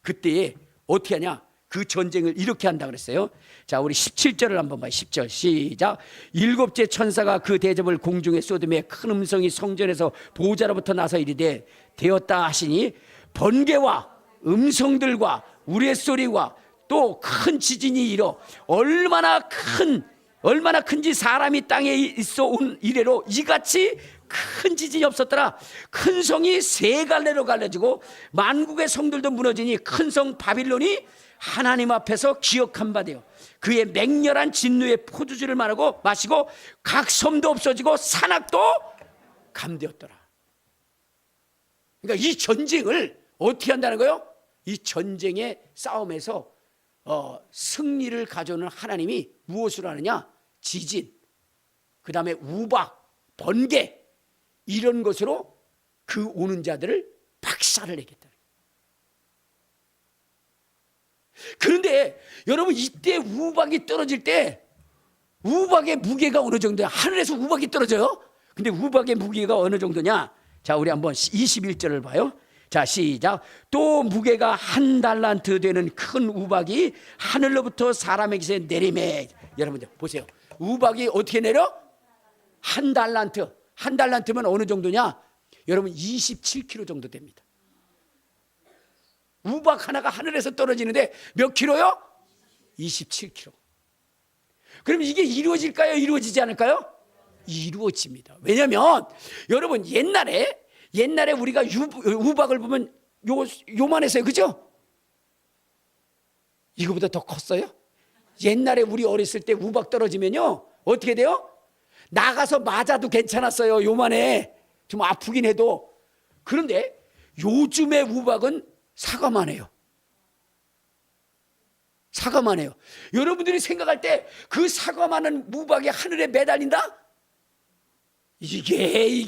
그때에 어떻게 하냐? 그 전쟁을 이렇게 한다 그랬어요. 자, 우리 17절을 한번 봐요. 10절 시작. 일곱째 천사가 그 대접을 공중에 쏟음에 큰 음성이 성전에서 보호자로부터 나서 이르되 되었다 하시니 번개와 음성들과 우레소리와 또 큰 지진이 일어 얼마나 큰지 사람이 땅에 있어 온 이래로 이같이 큰 지진이 없었더라. 큰 성이 세 갈래로 갈라지고 만국의 성들도 무너지니 큰 성 바빌론이 하나님 앞에서 기억한 바 되어 그의 맹렬한 진노의 포도주를 마시고 각 섬도 없어지고 산악도 감되었더라. 그러니까 이 전쟁을 어떻게 한다는 거예요? 이 전쟁의 싸움에서 승리를 가져오는 하나님이 무엇으로 하느냐? 지진, 그 다음에 우박, 번개 이런 것으로 그 오는 자들을 박살을 내겠다. 그런데 여러분, 이때 우박이 떨어질 때 우박의 무게가 어느 정도야? 하늘에서 우박이 떨어져요. 근데 우박의 무게가 어느 정도냐? 자, 우리 한번 21절을 봐요. 자, 시작. 또 무게가 1달란트 되는 큰 우박이 하늘로부터 사람에게서 내리매. 여러분들 보세요. 우박이 어떻게 내려? 1달란트. 1달란트면 어느 정도냐? 여러분 27kg 정도 됩니다. 우박 하나가 하늘에서 떨어지는데 몇 킬로요? 27kg. 그럼 이게 이루어질까요? 이루어지지 않을까요? 이루어집니다. 왜냐하면 여러분 옛날에 우리가 우박을 보면 요만했어요. 그죠? 이거보다 더 컸어요? 옛날에 우리 어렸을 때 우박 떨어지면요 어떻게 돼요? 나가서 맞아도 괜찮았어요. 요만해. 좀 아프긴 해도. 그런데 요즘의 우박은 사과만 해요. 사과만 해요. 여러분들이 생각할 때 그 사과만은 우박이 하늘에 매달린다? 이게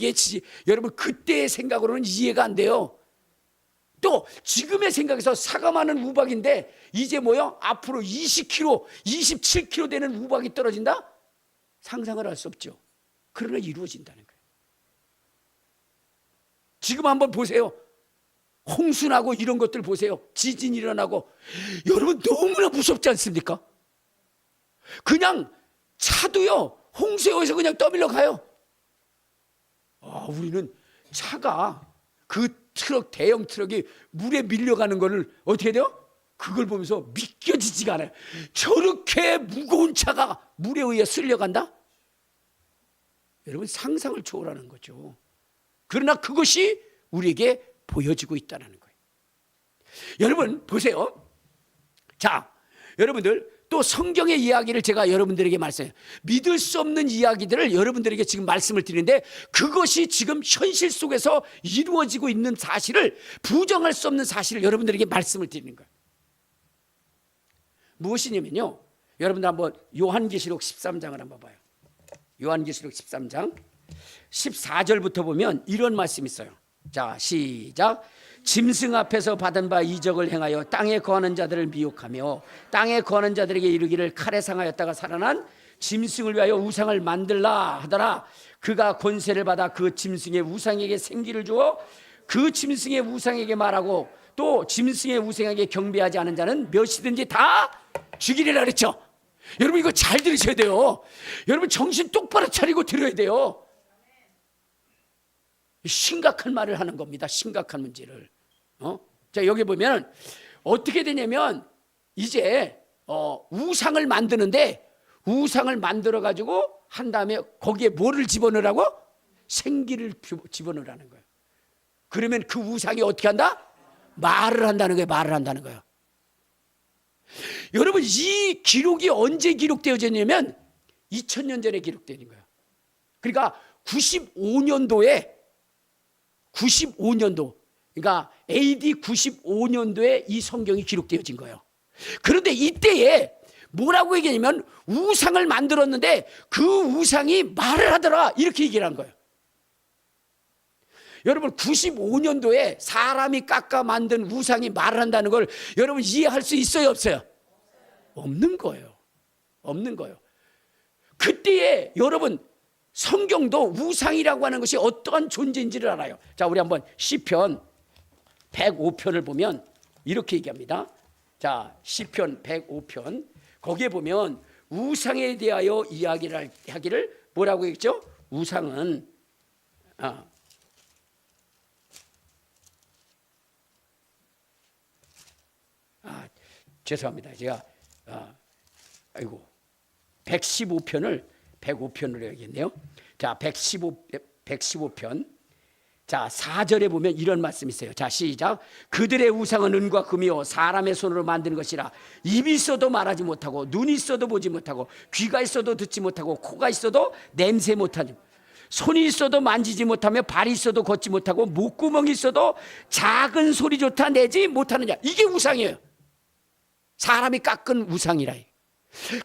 여러분 그때의 생각으로는 이해가 안 돼요. 또 지금의 생각에서 사과 많은 우박인데 이제 뭐요? 앞으로 20kg, 27kg 되는 우박이 떨어진다? 상상을 할 수 없죠. 그러나 이루어진다는 거예요. 지금 한번 보세요. 홍수 나고 이런 것들 보세요. 지진이 일어나고 여러분 너무나 무섭지 않습니까? 그냥 차도요 홍수에서 그냥 떠밀려 가요. 우리는 차가 그 트럭, 대형 트럭이 물에 밀려가는 거를 어떻게 돼요? 그걸 보면서 믿겨지지가 않아요. 저렇게 무거운 차가 물에 의해 쓸려간다? 여러분 상상을 초월하는 거죠. 그러나 그것이 우리에게 보여지고 있다는 거예요. 여러분 보세요. 자, 여러분들 또 성경의 이야기를 제가 여러분들에게 말씀해요. 믿을 수 없는 이야기들을 여러분들에게 지금 말씀을 드리는데 그것이 지금 현실 속에서 이루어지고 있는 사실을 부정할 수 없는 사실을 여러분들에게 말씀을 드리는 거예요. 무엇이냐면요. 여러분들 한번 요한계시록 13장을 한번 봐요. 요한계시록 13장 14절부터 보면 이런 말씀이 있어요. 자, 시작. 짐승 앞에서 받은 바 이적을 행하여 땅에 거하는 자들을 미혹하며 땅에 거하는 자들에게 이르기를 칼에 상하였다가 살아난 짐승을 위하여 우상을 만들라 하더라. 그가 권세를 받아 그 짐승의 우상에게 생기를 주어 그 짐승의 우상에게 말하고 또 짐승의 우상에게 경배하지 않은 자는 몇이든지 다 죽이리라 그랬죠. 여러분 이거 잘 들으셔야 돼요. 여러분 정신 똑바로 차리고 들어야 돼요. 심각한 말을 하는 겁니다. 심각한 문제를. 자, 여기 보면 어떻게 되냐면 이제 우상을 만드는데 우상을 만들어 가지고 한 다음에 거기에 뭐를 집어넣으라고? 생기를 집어넣으라는 거예요. 그러면 그 우상이 어떻게 한다? 말을 한다는 거예요. 말을 한다는 거예요. 여러분 이 기록이 언제 기록되어졌냐면 2000년 전에 기록되는 거예요. 그러니까 95년도에 그러니까 AD 95년도에 이 성경이 기록되어진 거예요. 그런데 이때에 뭐라고 얘기하냐면 우상을 만들었는데 그 우상이 말을 하더라 이렇게 얘기를 한 거예요. 여러분 95년도에 사람이 깎아 만든 우상이 말을 한다는 걸 여러분 이해할 수 있어요 없어요? 없는 거예요. 없는 거예요. 그때에 여러분 성경도 우상이라고 하는 것이 어떠한 존재인지를 알아요. 자, 우리 한번 시편 105편을 보면 이렇게 얘기합니다. 자, 시편 105편 거기에 보면 우상에 대하여 이야기를 하기를 뭐라고 했죠? 우상은 죄송합니다. 제가 115편을 105편으로 해야겠네요. 자, 115편. 자, 4절에 보면 이런 말씀이 있어요. 자, 시작. 그들의 우상은 은과 금이요 사람의 손으로 만드는 것이라 입이 있어도 말하지 못하고 눈이 있어도 보지 못하고 귀가 있어도 듣지 못하고 코가 있어도 냄새 못하니 손이 있어도 만지지 못하며 발이 있어도 걷지 못하고 목구멍이 있어도 작은 소리조차 내지 못하느냐. 이게 우상이에요. 사람이 깎은 우상이라.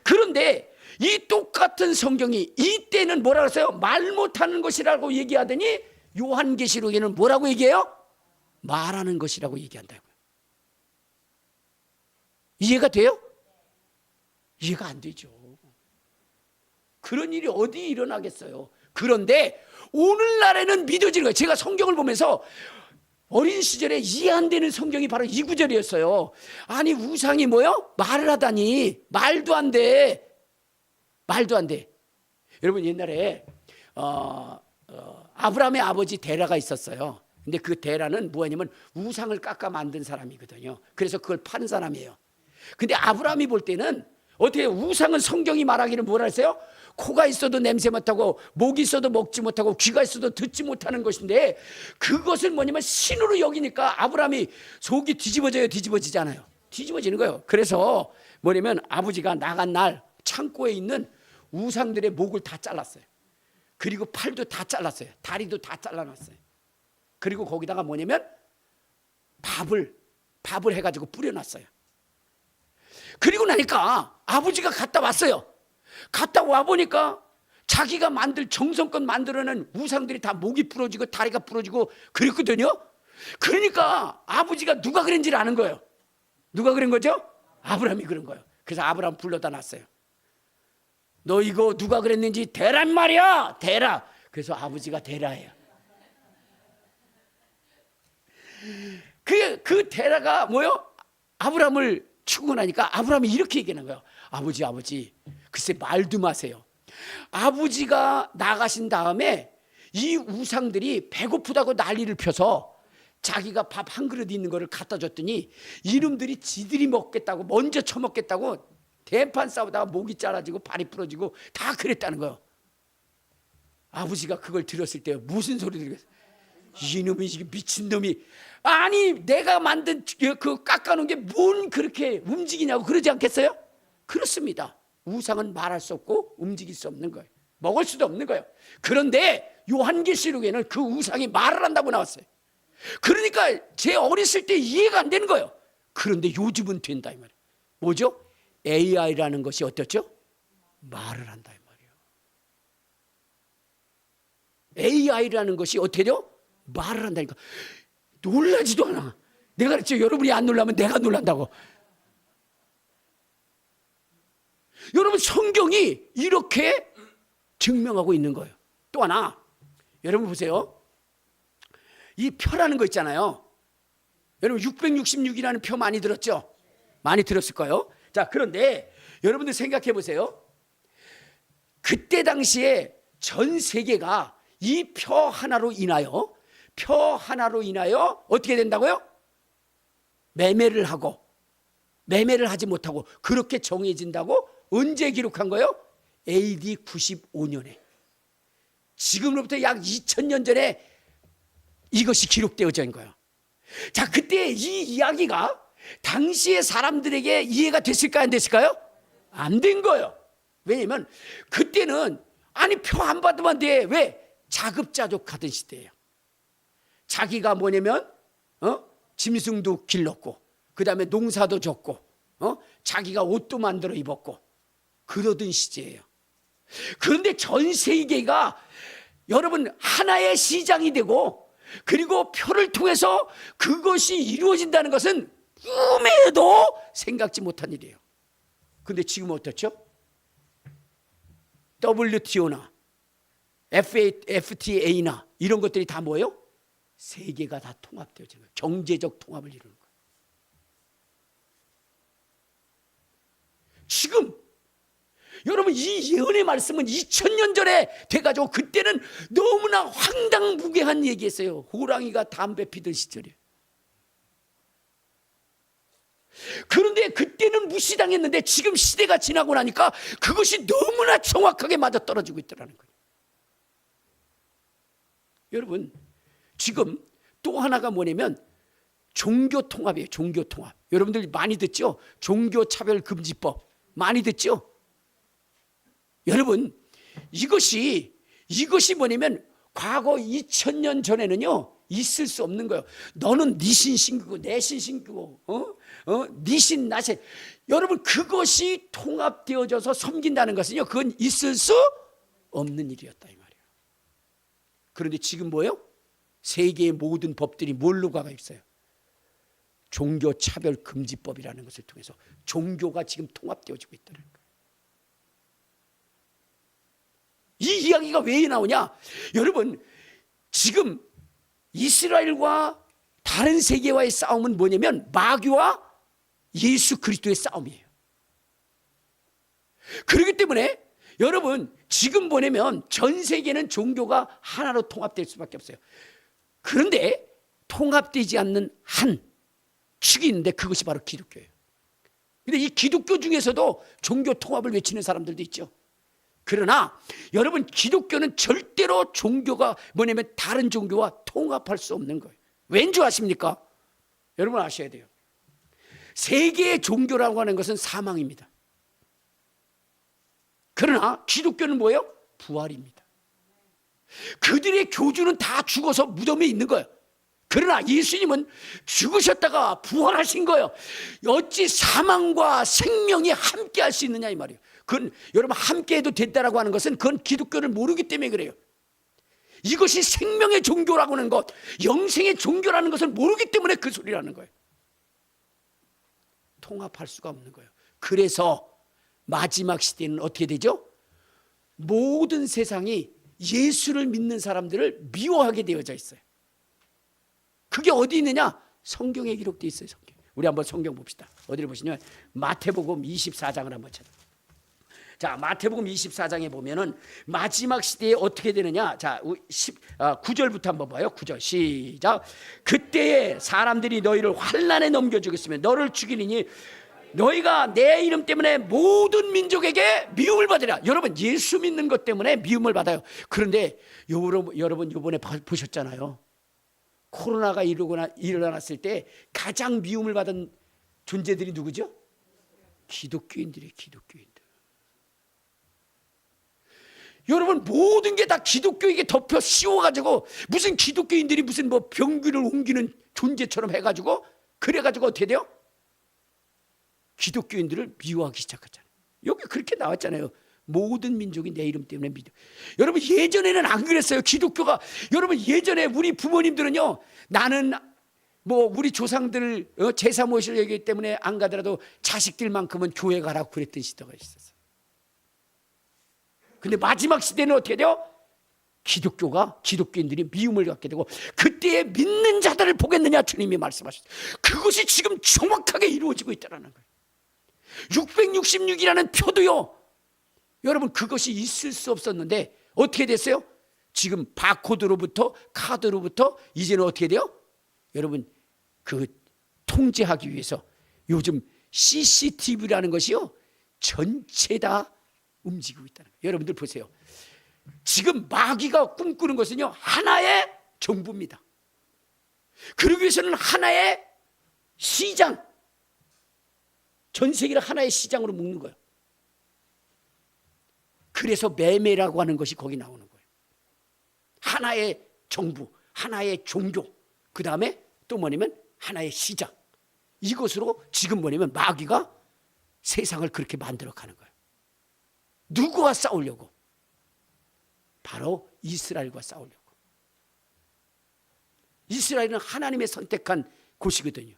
그런데 이 똑같은 성경이 이때는 뭐라고 했어요? 말 못하는 것이라고 얘기하더니 요한계시록에는 뭐라고 얘기해요? 말하는 것이라고 얘기한다고요. 이해가 돼요? 이해가 안 되죠. 그런 일이 어디 일어나겠어요. 그런데 오늘날에는 믿어지는 거예요. 제가 성경을 보면서 어린 시절에 이해 안 되는 성경이 바로 이 구절이었어요. 아니 우상이 뭐요? 말을 하다니 말도 안 돼. 말도 안 돼. 여러분 옛날에 아브라함의 아버지 데라가 있었어요. 근데 그 데라는 뭐냐면 우상을 깎아 만든 사람이거든요. 그래서 그걸 판 사람이에요. 근데 아브라함이 볼 때는 어떻게 우상은 성경이 말하기를 뭐라 했어요? 코가 있어도 냄새 맡하고 목이 있어도 먹지 못하고 귀가 있어도 듣지 못하는 것인데 그것을 뭐냐면 신으로 여기니까 아브라함이 속이 뒤집어져요? 뒤집어지지 않아요? 뒤집어지는 거예요. 그래서 뭐냐면 아버지가 나간 날 창고에 있는 우상들의 목을 다 잘랐어요. 그리고 팔도 다 잘랐어요. 다리도 다 잘라놨어요. 그리고 거기다가 뭐냐면 밥을 해가지고 뿌려놨어요. 그리고 나니까 아버지가 갔다 왔어요. 갔다 와보니까 자기가 정성껏 만들어낸 우상들이 다 목이 부러지고 다리가 부러지고 그랬거든요. 그러니까 아버지가 누가 그런지를 아는 거예요. 누가 그런 거죠? 아브라함이 그런 거예요. 그래서 아브라함 불러다 놨어요. 너 이거 누가 그랬는지 대란 말이야. 대라. 그래서 아버지가 대라예요. 그 대라가 뭐요? 아브라함을 추궁하니까 아브라함이 이렇게 얘기하는 거예요. 아버지 글쎄 말도 마세요. 아버지가 나가신 다음에 이 우상들이 배고프다고 난리를 펴서 자기가 밥 한 그릇 있는 거를 갖다 줬더니 이놈들이 지들이 먹겠다고 먼저 처먹겠다고 대판 싸우다가 목이 잘라지고 발이 부러지고 다 그랬다는 거예요. 아버지가 그걸 들었을 때 무슨 소리 들겠어요? 이놈이 미친놈이, 아니 내가 만든 그 깎아놓은 게 뭔 그렇게 움직이냐고 그러지 않겠어요? 그렇습니다. 우상은 말할 수 없고 움직일 수 없는 거예요. 먹을 수도 없는 거예요. 그런데 요한계시록에는 그 우상이 말을 한다고 나왔어요. 그러니까 제 어렸을 때 이해가 안 되는 거예요. 그런데 요즘은 된다 이 말이에요. 뭐죠? AI라는 것이 어떻죠? 말을 한다 이 말이에요. AI라는 것이 어떻게 돼요? 말을 한다니까. 놀라지도 않아. 내가 그랬죠. 여러분이 안 놀라면 내가 놀란다고. 여러분 성경이 이렇게 증명하고 있는 거예요. 또 하나 여러분 보세요. 이 표라는 거 있잖아요. 여러분 666이라는 표 많이 들었죠? 많이 들었을 거예요. 자, 그런데 여러분들 생각해 보세요. 그때 당시에 전 세계가 이 표 하나로 인하여 어떻게 된다고요? 매매를 하지 못하고 그렇게 정해진다고 언제 기록한 거예요? AD 95년에. 지금으로부터 약 2000년 전에 이것이 기록되어져 있는 거예요. 자, 그때 이 이야기가 당시의 사람들에게 이해가 됐을까요? 안 됐을까요? 안 된 거예요. 왜냐면 그때는 아니 표 안 받으면 안 돼. 왜? 자급자족하던 시대예요. 자기가 뭐냐면 짐승도 길렀고 그 다음에 농사도 졌고 자기가 옷도 만들어 입었고 그러던 시제예요. 그런데 전 세계가 여러분 하나의 시장이 되고 그리고 표를 통해서 그것이 이루어진다는 것은 꿈에도 생각지 못한 일이에요. 그런데 지금 어떻죠? WTO나 FTA나 이런 것들이 다 뭐예요? 세계가 다 통합되어지는 거예요. 경제적 통합을 이루는 거예요. 지금 여러분 이 예언의 말씀은 2000년 전에 돼가지고 그때는 너무나 황당무계한 얘기였어요. 호랑이가 담배 피던 시절이에요. 그런데 그때는 무시당했는데 지금 시대가 지나고 나니까 그것이 너무나 정확하게 맞아떨어지고 있더라는 거예요. 여러분 지금 또 하나가 뭐냐면 종교통합이에요. 종교통합. 여러분들 많이 듣죠? 종교차별금지법 많이 듣죠? 여러분 이것이 뭐냐면 과거 2000년 전에는요 있을 수 없는 거예요. 너는 네 신 신기고 내 신 신기고 네 신 나 신. 여러분 그것이 통합되어져서 섬긴다는 것은요 그건 있을 수 없는 일이었다 이 말이에요. 그런데 지금 뭐예요? 세계의 모든 법들이 뭘로 가가 있어요? 종교차별금지법이라는 것을 통해서 종교가 지금 통합되어지고 있다는 거예요. 이 이야기가 왜 나오냐? 여러분 지금 이스라엘과 다른 세계와의 싸움은 뭐냐면 마귀와 예수 그리스도의 싸움이에요. 그렇기 때문에 여러분 지금 보내면 전 세계는 종교가 하나로 통합될 수밖에 없어요. 그런데 통합되지 않는 한 축이 있는데 그것이 바로 기독교예요. 그런데 이 기독교 중에서도 종교 통합을 외치는 사람들도 있죠. 그러나 여러분 기독교는 절대로 종교가 뭐냐면 다른 종교와 통합할 수 없는 거예요. 왠 줄 아십니까? 여러분 아셔야 돼요. 세계의 종교라고 하는 것은 사망입니다. 그러나 기독교는 뭐예요? 부활입니다. 그들의 교주는 다 죽어서 무덤에 있는 거예요. 그러나 예수님은 죽으셨다가 부활하신 거예요. 어찌 사망과 생명이 함께 할 수 있느냐 이 말이에요. 그건 여러분 함께 해도 된다라고 하는 것은 그건 기독교를 모르기 때문에 그래요. 이것이 생명의 종교라고 하는 것, 영생의 종교라는 것을 모르기 때문에 그 소리라는 거예요. 통합할 수가 없는 거예요. 그래서 마지막 시대는 어떻게 되죠? 모든 세상이 예수를 믿는 사람들을 미워하게 되어져 있어요. 그게 어디 있느냐? 성경에 기록되어 있어요. 성경. 우리 한번 성경 봅시다. 어디를 보시냐면 마태복음 24장을 한번 찾아. 자, 마태복음 24장에 보면은 마지막 시대에 어떻게 되느냐? 자, 9절부터 한번 봐요. 9절 시작. 그때에 사람들이 너희를 환난에 넘겨주겠으며 너를 죽이리니 너희가 내 이름 때문에 모든 민족에게 미움을 받으리라. 여러분, 예수 믿는 것 때문에 미움을 받아요. 그런데 여러분 이번에 보셨잖아요. 코로나가 일어났을 때 가장 미움을 받은 존재들이 누구죠? 기독교인들이에요. 기독교인들. 여러분, 모든 게 다 기독교에게 덮여 씌워가지고 무슨 기독교인들이 무슨 뭐 병기를 옮기는 존재처럼 해가지고 그래가지고 어떻게 돼요? 기독교인들을 미워하기 시작하잖아요. 여기 그렇게 나왔잖아요. 모든 민족이 내 이름 때문에 믿어. 여러분, 예전에는 안 그랬어요. 기독교가. 여러분, 예전에 우리 부모님들은요, 나는 뭐 우리 조상들 제사 모실 얘기 때문에 안 가더라도 자식들만큼은 교회 가라고 그랬던 시대가 있었어요. 근데 마지막 시대는 어떻게 돼요? 기독교인들이 미움을 갖게 되고 그때에 믿는 자들을 보겠느냐 주님이 말씀하셨어요. 그것이 지금 정확하게 이루어지고 있다는 거예요. 666이라는 표도요, 여러분, 그것이 있을 수 없었는데 어떻게 됐어요? 지금 바코드로부터 카드로부터 이제는 어떻게 돼요? 여러분, 그 통제하기 위해서 요즘 CCTV라는 것이요, 전체 다 움직이고 있다는 거예요. 여러분들 보세요. 지금 마귀가 꿈꾸는 것은요, 하나의 정부입니다. 그러기 위해서는 하나의 시장, 전 세계를 하나의 시장으로 묶는 거예요. 그래서 매매라고 하는 것이 거기 나오는 거예요. 하나의 정부, 하나의 종교, 그 다음에 또 뭐냐면 하나의 시장. 이것으로 지금 뭐냐면 마귀가 세상을 그렇게 만들어가는 거예요. 누구와 싸우려고? 바로 이스라엘과 싸우려고. 이스라엘은 하나님의 선택한 곳이거든요.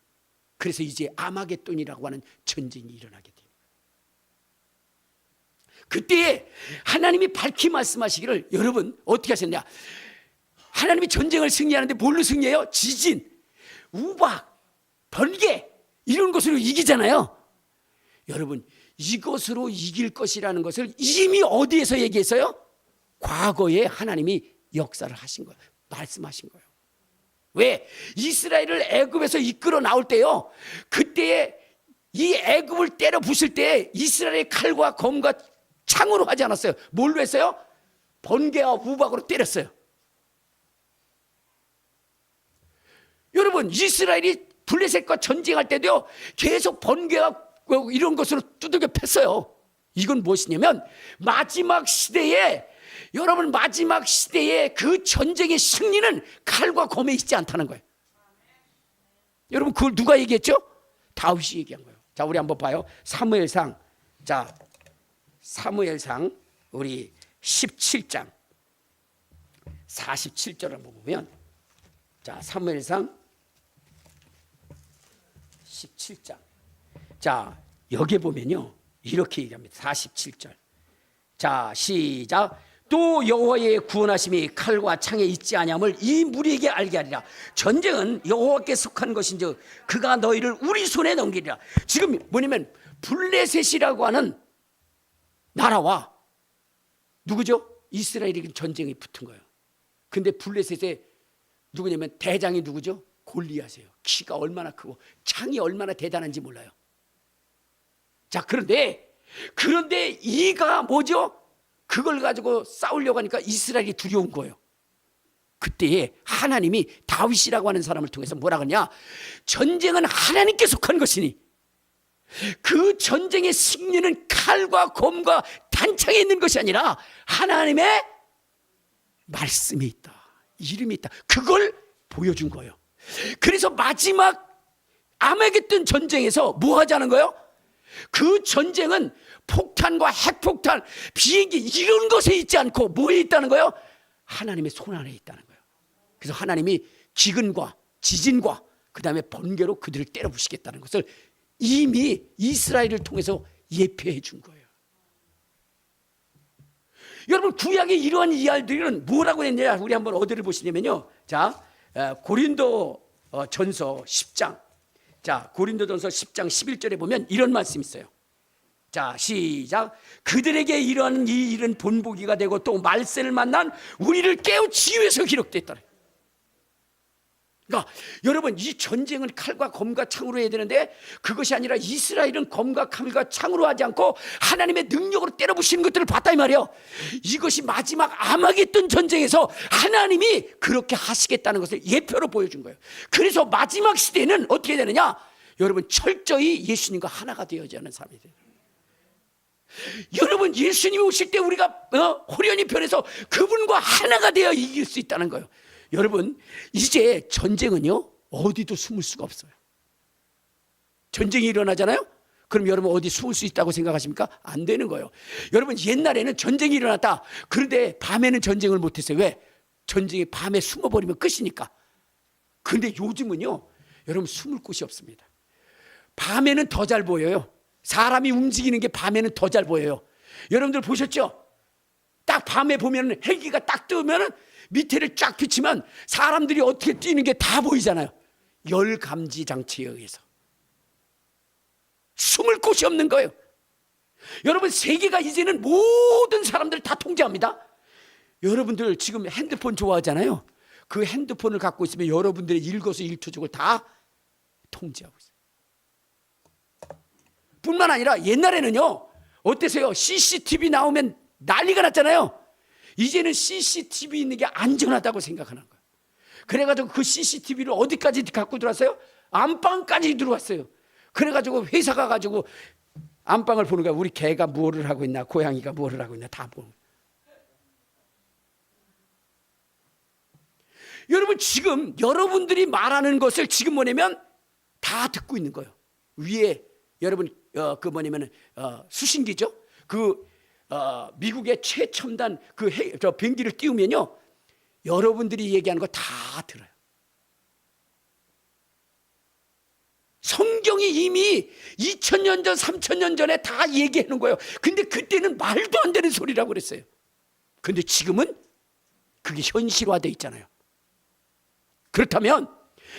그래서 이제 아마겟돈이라고 하는 전쟁이 일어나게 됩니다. 그때에 하나님이 밝히 말씀하시기를, 여러분 어떻게 하셨냐? 하나님이 전쟁을 승리하는데 뭘로 승리해요? 지진, 우박, 번개 이런 것으로 이기잖아요. 여러분, 이것으로 이길 것이라는 것을 이미 어디에서 얘기했어요? 과거에 하나님이 역사를 하신 거예요. 말씀하신 거예요. 왜? 이스라엘을 애굽에서 이끌어 나올 때요, 그때에 이 애굽을 때려 부술 때 이스라엘의 칼과 검과 창으로 하지 않았어요. 뭘로 했어요? 번개와 우박으로 때렸어요. 여러분, 이스라엘이 블레셋과 전쟁할 때도요, 계속 번개와 이런 것으로 두들겨 팼어요. 이건 무엇이냐면 마지막 시대에, 여러분, 마지막 시대에 그 전쟁의 승리는 칼과 검에 있지 않다는 거예요. 여러분, 그걸 누가 얘기했죠? 다윗이 얘기한 거예요. 자, 우리 한번 봐요. 사무엘상, 자, 사무엘상 우리 17장 47절을 한번 보면, 자, 사무엘상 17장, 자, 여기 보면요, 이렇게 얘기합니다. 47절. 자, 시작. 또 여호와의 구원하심이 칼과 창에 있지 아니함을 이 무리에게 알게 하리라. 전쟁은 여호와께 속한 것인즉 그가 너희를 우리 손에 넘기리라. 지금 뭐냐면 블레셋이라고 하는 나라와 누구죠? 이스라엘이 전쟁이 붙은 거예요. 근데 블레셋에 누구냐면 대장이 누구죠? 골리앗이에요. 키가 얼마나 크고 창이 얼마나 대단한지 몰라요. 자, 그런데 이가 뭐죠? 그걸 가지고 싸우려고 하니까 이스라엘이 두려운 거예요. 그때에 하나님이 다윗이라고 하는 사람을 통해서 뭐라 그러냐? 전쟁은 하나님께 속한 것이니 그 전쟁의 승리는 칼과 검과 단창에 있는 것이 아니라 하나님의 말씀에 있다, 이름이 있다. 그걸 보여준 거예요. 그래서 마지막 아메게돈 전쟁에서 뭐 하자는 거예요? 그 전쟁은 폭탄과 핵폭탄, 비행기 이런 것에 있지 않고 뭐에 있다는 거예요? 하나님의 손 안에 있다는 거예요. 그래서 하나님이 기근과 지진과 그 다음에 번개로 그들을 때려 부시겠다는 것을 이미 이스라엘을 통해서 예표해 준 거예요. 여러분, 구약의 이러한 이야기들은 뭐라고 했냐? 우리 한번 어디를 보시냐면요, 자, 고린도 전서 10장, 자, 고린도 전서 10장 11절에 보면 이런 말씀이 있어요. 자, 시작. 그들에게 이러한 이 일은 본보기가 되고 또 말세를 만난 우리를 깨우치기 위해서 기록됐다. 그러니까 여러분, 이 전쟁은 칼과 검과 창으로 해야 되는데 그것이 아니라 이스라엘은 검과 칼과 창으로 하지 않고 하나님의 능력으로 때려부시는 것들을 봤다 이 말이에요. 이것이 마지막 아마겟돈 전쟁에서 하나님이 그렇게 하시겠다는 것을 예표로 보여준 거예요. 그래서 마지막 시대는 어떻게 되느냐? 여러분, 철저히 예수님과 하나가 되어야 하는 삶이 돼요. 여러분, 예수님이 오실 때 우리가 호련히 변해서 그분과 하나가 되어 이길 수 있다는 거예요. 여러분, 이제 전쟁은요 어디도 숨을 수가 없어요. 전쟁이 일어나잖아요. 그럼 여러분 어디 숨을 수 있다고 생각하십니까? 안 되는 거예요. 여러분, 옛날에는 전쟁이 일어났다. 그런데 밤에는 전쟁을 못했어요. 왜? 전쟁이 밤에 숨어버리면 끝이니까. 그런데 요즘은요 여러분, 숨을 곳이 없습니다. 밤에는 더 잘 보여요. 사람이 움직이는 게 밤에는 더 잘 보여요. 여러분들 보셨죠? 딱 밤에 보면 헬기가 딱 뜨면 밑에를 쫙 비치면 사람들이 어떻게 뛰는 게 다 보이잖아요. 열 감지 장치에 의해서 숨을 곳이 없는 거예요. 여러분, 세계가 이제는 모든 사람들을 다 통제합니다. 여러분들 지금 핸드폰 좋아하잖아요. 그 핸드폰을 갖고 있으면 여러분들의 일거수일투족을 다 통제하고 있어요. 뿐만 아니라 옛날에는요 어땠어요? CCTV 나오면 난리가 났잖아요. 이제는 CCTV 있는 게 안전하다고 생각하는 거예요. 그래가지고 그 CCTV를 어디까지 갖고 들어왔어요? 안방까지 들어왔어요. 그래가지고 회사 가가지고 안방을 보는 거야. 우리 개가 뭐를 하고 있나, 고양이가 뭐를 하고 있나 다 보는 거예요. 여러분, 지금 여러분들이 말하는 것을 지금 뭐냐면 다 듣고 있는 거예요. 위에 여러분 그 뭐냐면 수신기죠. 그 미국의 최첨단 저 비행기를 띄우면요 여러분들이 얘기하는 거 다 들어요. 성경이 이미 2000년 전 3000년 전에 다 얘기해 놓은 거예요. 근데 그때는 말도 안 되는 소리라고 그랬어요. 근데 지금은 그게 현실화되어 있잖아요. 그렇다면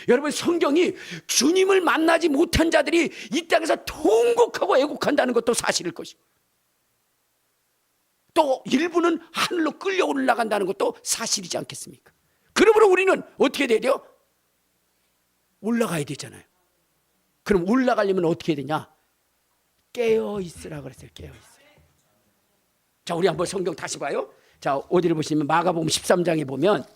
여러분, 성경이 주님을 만나지 못한 자들이 이 땅에서 통곡하고 애곡한다는 것도 사실일 것이고, 또 일부는 하늘로 끌려 올라간다는 것도 사실이지 않겠습니까? 그러므로 우리는 어떻게 돼야 돼요? 올라가야 되잖아요. 그럼 올라가려면 어떻게 해야 되냐? 깨어있으라 그랬어요. 깨어있어요. 자, 우리 한번 성경 다시 봐요. 자, 어디를 보시면 마가복음 13장에 보면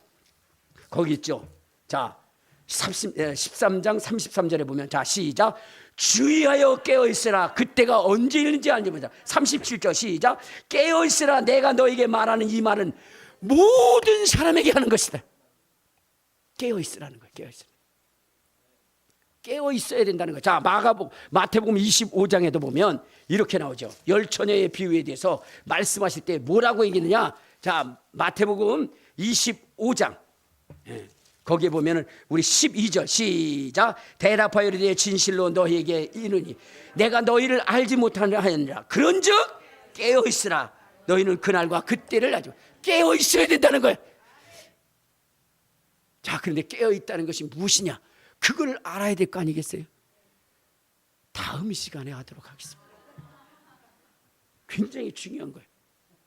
거기 있죠. 자, 13장 33절에 보면, 자, 시작. 주의하여 깨어있으라. 그때가 언제인지 알지 못하자. 37절 시작. 깨어있으라. 내가 너에게 말하는 이 말은 모든 사람에게 하는 것이다. 깨어있으라는 거예요. 깨어있으라. 깨어있어야 된다는 거예요. 자, 마태복음 25장에도 보면 이렇게 나오죠. 열처녀의 비유에 대해서 말씀하실 때 뭐라고 얘기했느냐. 자, 마태복음 25장 거기에 보면은 우리 12절 시작. 대답하여 이르되 진실로 너희에게 이르니 내가 너희를 알지 못하느니라. 그런즉 깨어 있으라. 너희는 그날과 그때를 알지. 깨어 있어야 된다는 거예요. 자, 그런데 깨어 있다는 것이 무엇이냐? 그걸 알아야 될 거 아니겠어요? 다음 시간에 하도록 하겠습니다. 굉장히 중요한 거예요.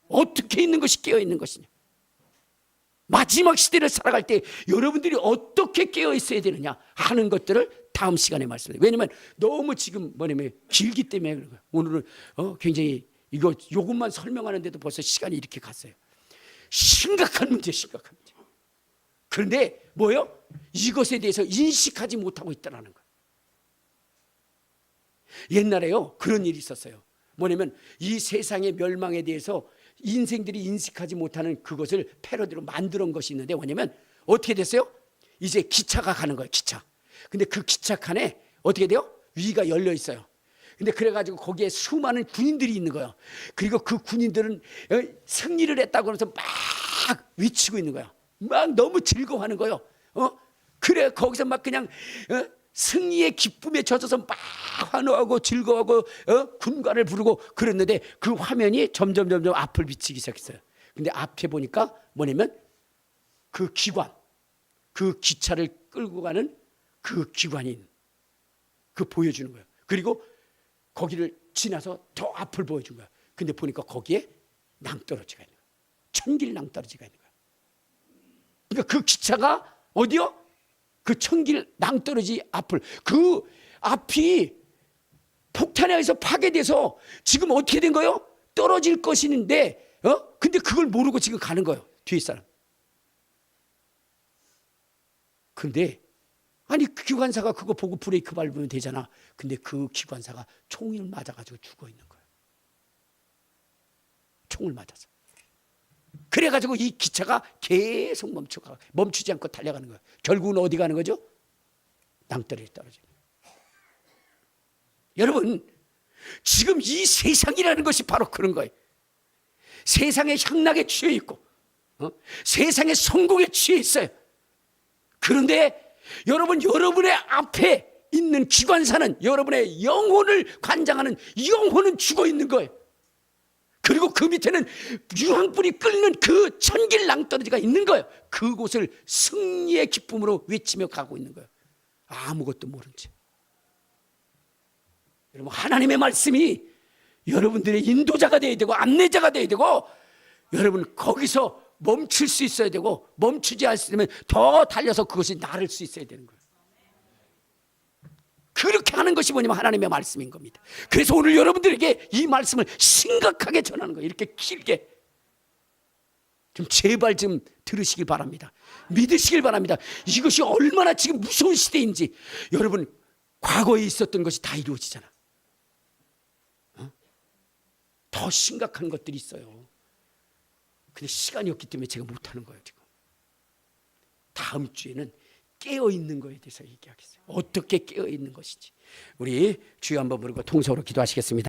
어떻게 있는 것이 깨어 있는 것이냐? 마지막 시대를 살아갈 때 여러분들이 어떻게 깨어 있어야 되느냐 하는 것들을 다음 시간에 말씀드려요. 왜냐하면 너무 지금 뭐냐면 길기 때문에 그런 거예요. 오늘은 굉장히 요것만 설명하는데도 벌써 시간이 이렇게 갔어요. 심각한 문제. 그런데 뭐예요? 이것에 대해서 인식하지 못하고 있다는 거예요. 옛날에요 그런 일이 있었어요. 뭐냐면 이 세상의 멸망에 대해서 인생들이 인식하지 못하는 그것을 패러디로 만들어 온 것이 있는데, 뭐냐면 어떻게 됐어요? 이제 기차가 가는 거예요. 기차. 근데 그 기차 칸에 어떻게 돼요? 위가 열려 있어요. 근데 그래가지고 거기에 수많은 군인들이 있는 거예요. 그리고 그 군인들은 승리를 했다고 그러면서 막 외치고 있는 거예요. 막 너무 즐거워하는 거예요. 그래 거기서 막 그냥 승리의 기쁨에 젖어서 막 환호하고 즐거워하고 군가를 부르고 그랬는데 그 화면이 점점 앞을 비치기 시작했어요. 근데 앞에 보니까 뭐냐면 그 기관, 그 기차를 끌고 가는 그 기관인 그 보여주는 거예요. 그리고 거기를 지나서 더 앞을 보여준 거야. 근데 보니까 거기에 낭떠러지가 있는 거야. 천길 낭떠러지가 있는 거야. 그러니까 그 기차가 어디요? 그 천길 낭떠러지 앞을, 그 앞이 폭탄에 의해서 파괴돼서 지금 어떻게 된 거예요? 떨어질 것인데, 근데 그걸 모르고 지금 가는 거예요. 뒤에 사람. 근데 아니 그 기관사가 그거 보고 브레이크 밟으면 되잖아. 근데 그 기관사가 총을 맞아가지고 죽어 있는 거예요. 총을 맞아서. 그래가지고 이 기차가 계속 멈추지 않고 달려가는 거예요. 결국은 어디 가는 거죠? 낭떠러지에 떨어지는 거예요. 여러분 지금 이 세상이라는 것이 바로 그런 거예요. 세상의 향락에 취해 있고 세상의 성공에 취해 있어요. 그런데 여러분, 여러분의 앞에 있는 기관사는 여러분의 영혼을 관장하는 영혼은 죽어 있는 거예요. 그리고 그 밑에는 유황불이 끓는 그 천길 낭떠러지가 있는 거예요. 그곳을 승리의 기쁨으로 외치며 가고 있는 거예요. 아무것도 모른 채. 여러분 하나님의 말씀이 여러분들의 인도자가 되어야 되고 안내자가 되어야 되고 여러분 거기서 멈출 수 있어야 되고 멈추지 않으면 더 달려서 그것이 나를 수 있어야 되는 거예요. 그렇게 하는 것이 뭐냐면 하나님의 말씀인 겁니다. 그래서 오늘 여러분들에게 이 말씀을 심각하게 전하는 거예요. 이렇게 길게 좀 제발 좀 들으시길 바랍니다. 믿으시길 바랍니다. 이것이 얼마나 지금 무서운 시대인지. 여러분 과거에 있었던 것이 다 이루어지잖아. 더 심각한 것들이 있어요. 근데 시간이 없기 때문에 제가 못하는 거예요. 지금 다음 주에는 깨어있는 거에 대해서 얘기하겠어요. 어떻게 깨어있는 것인지. 우리 주여 한번 부르고 통성으로 기도하시겠습니다.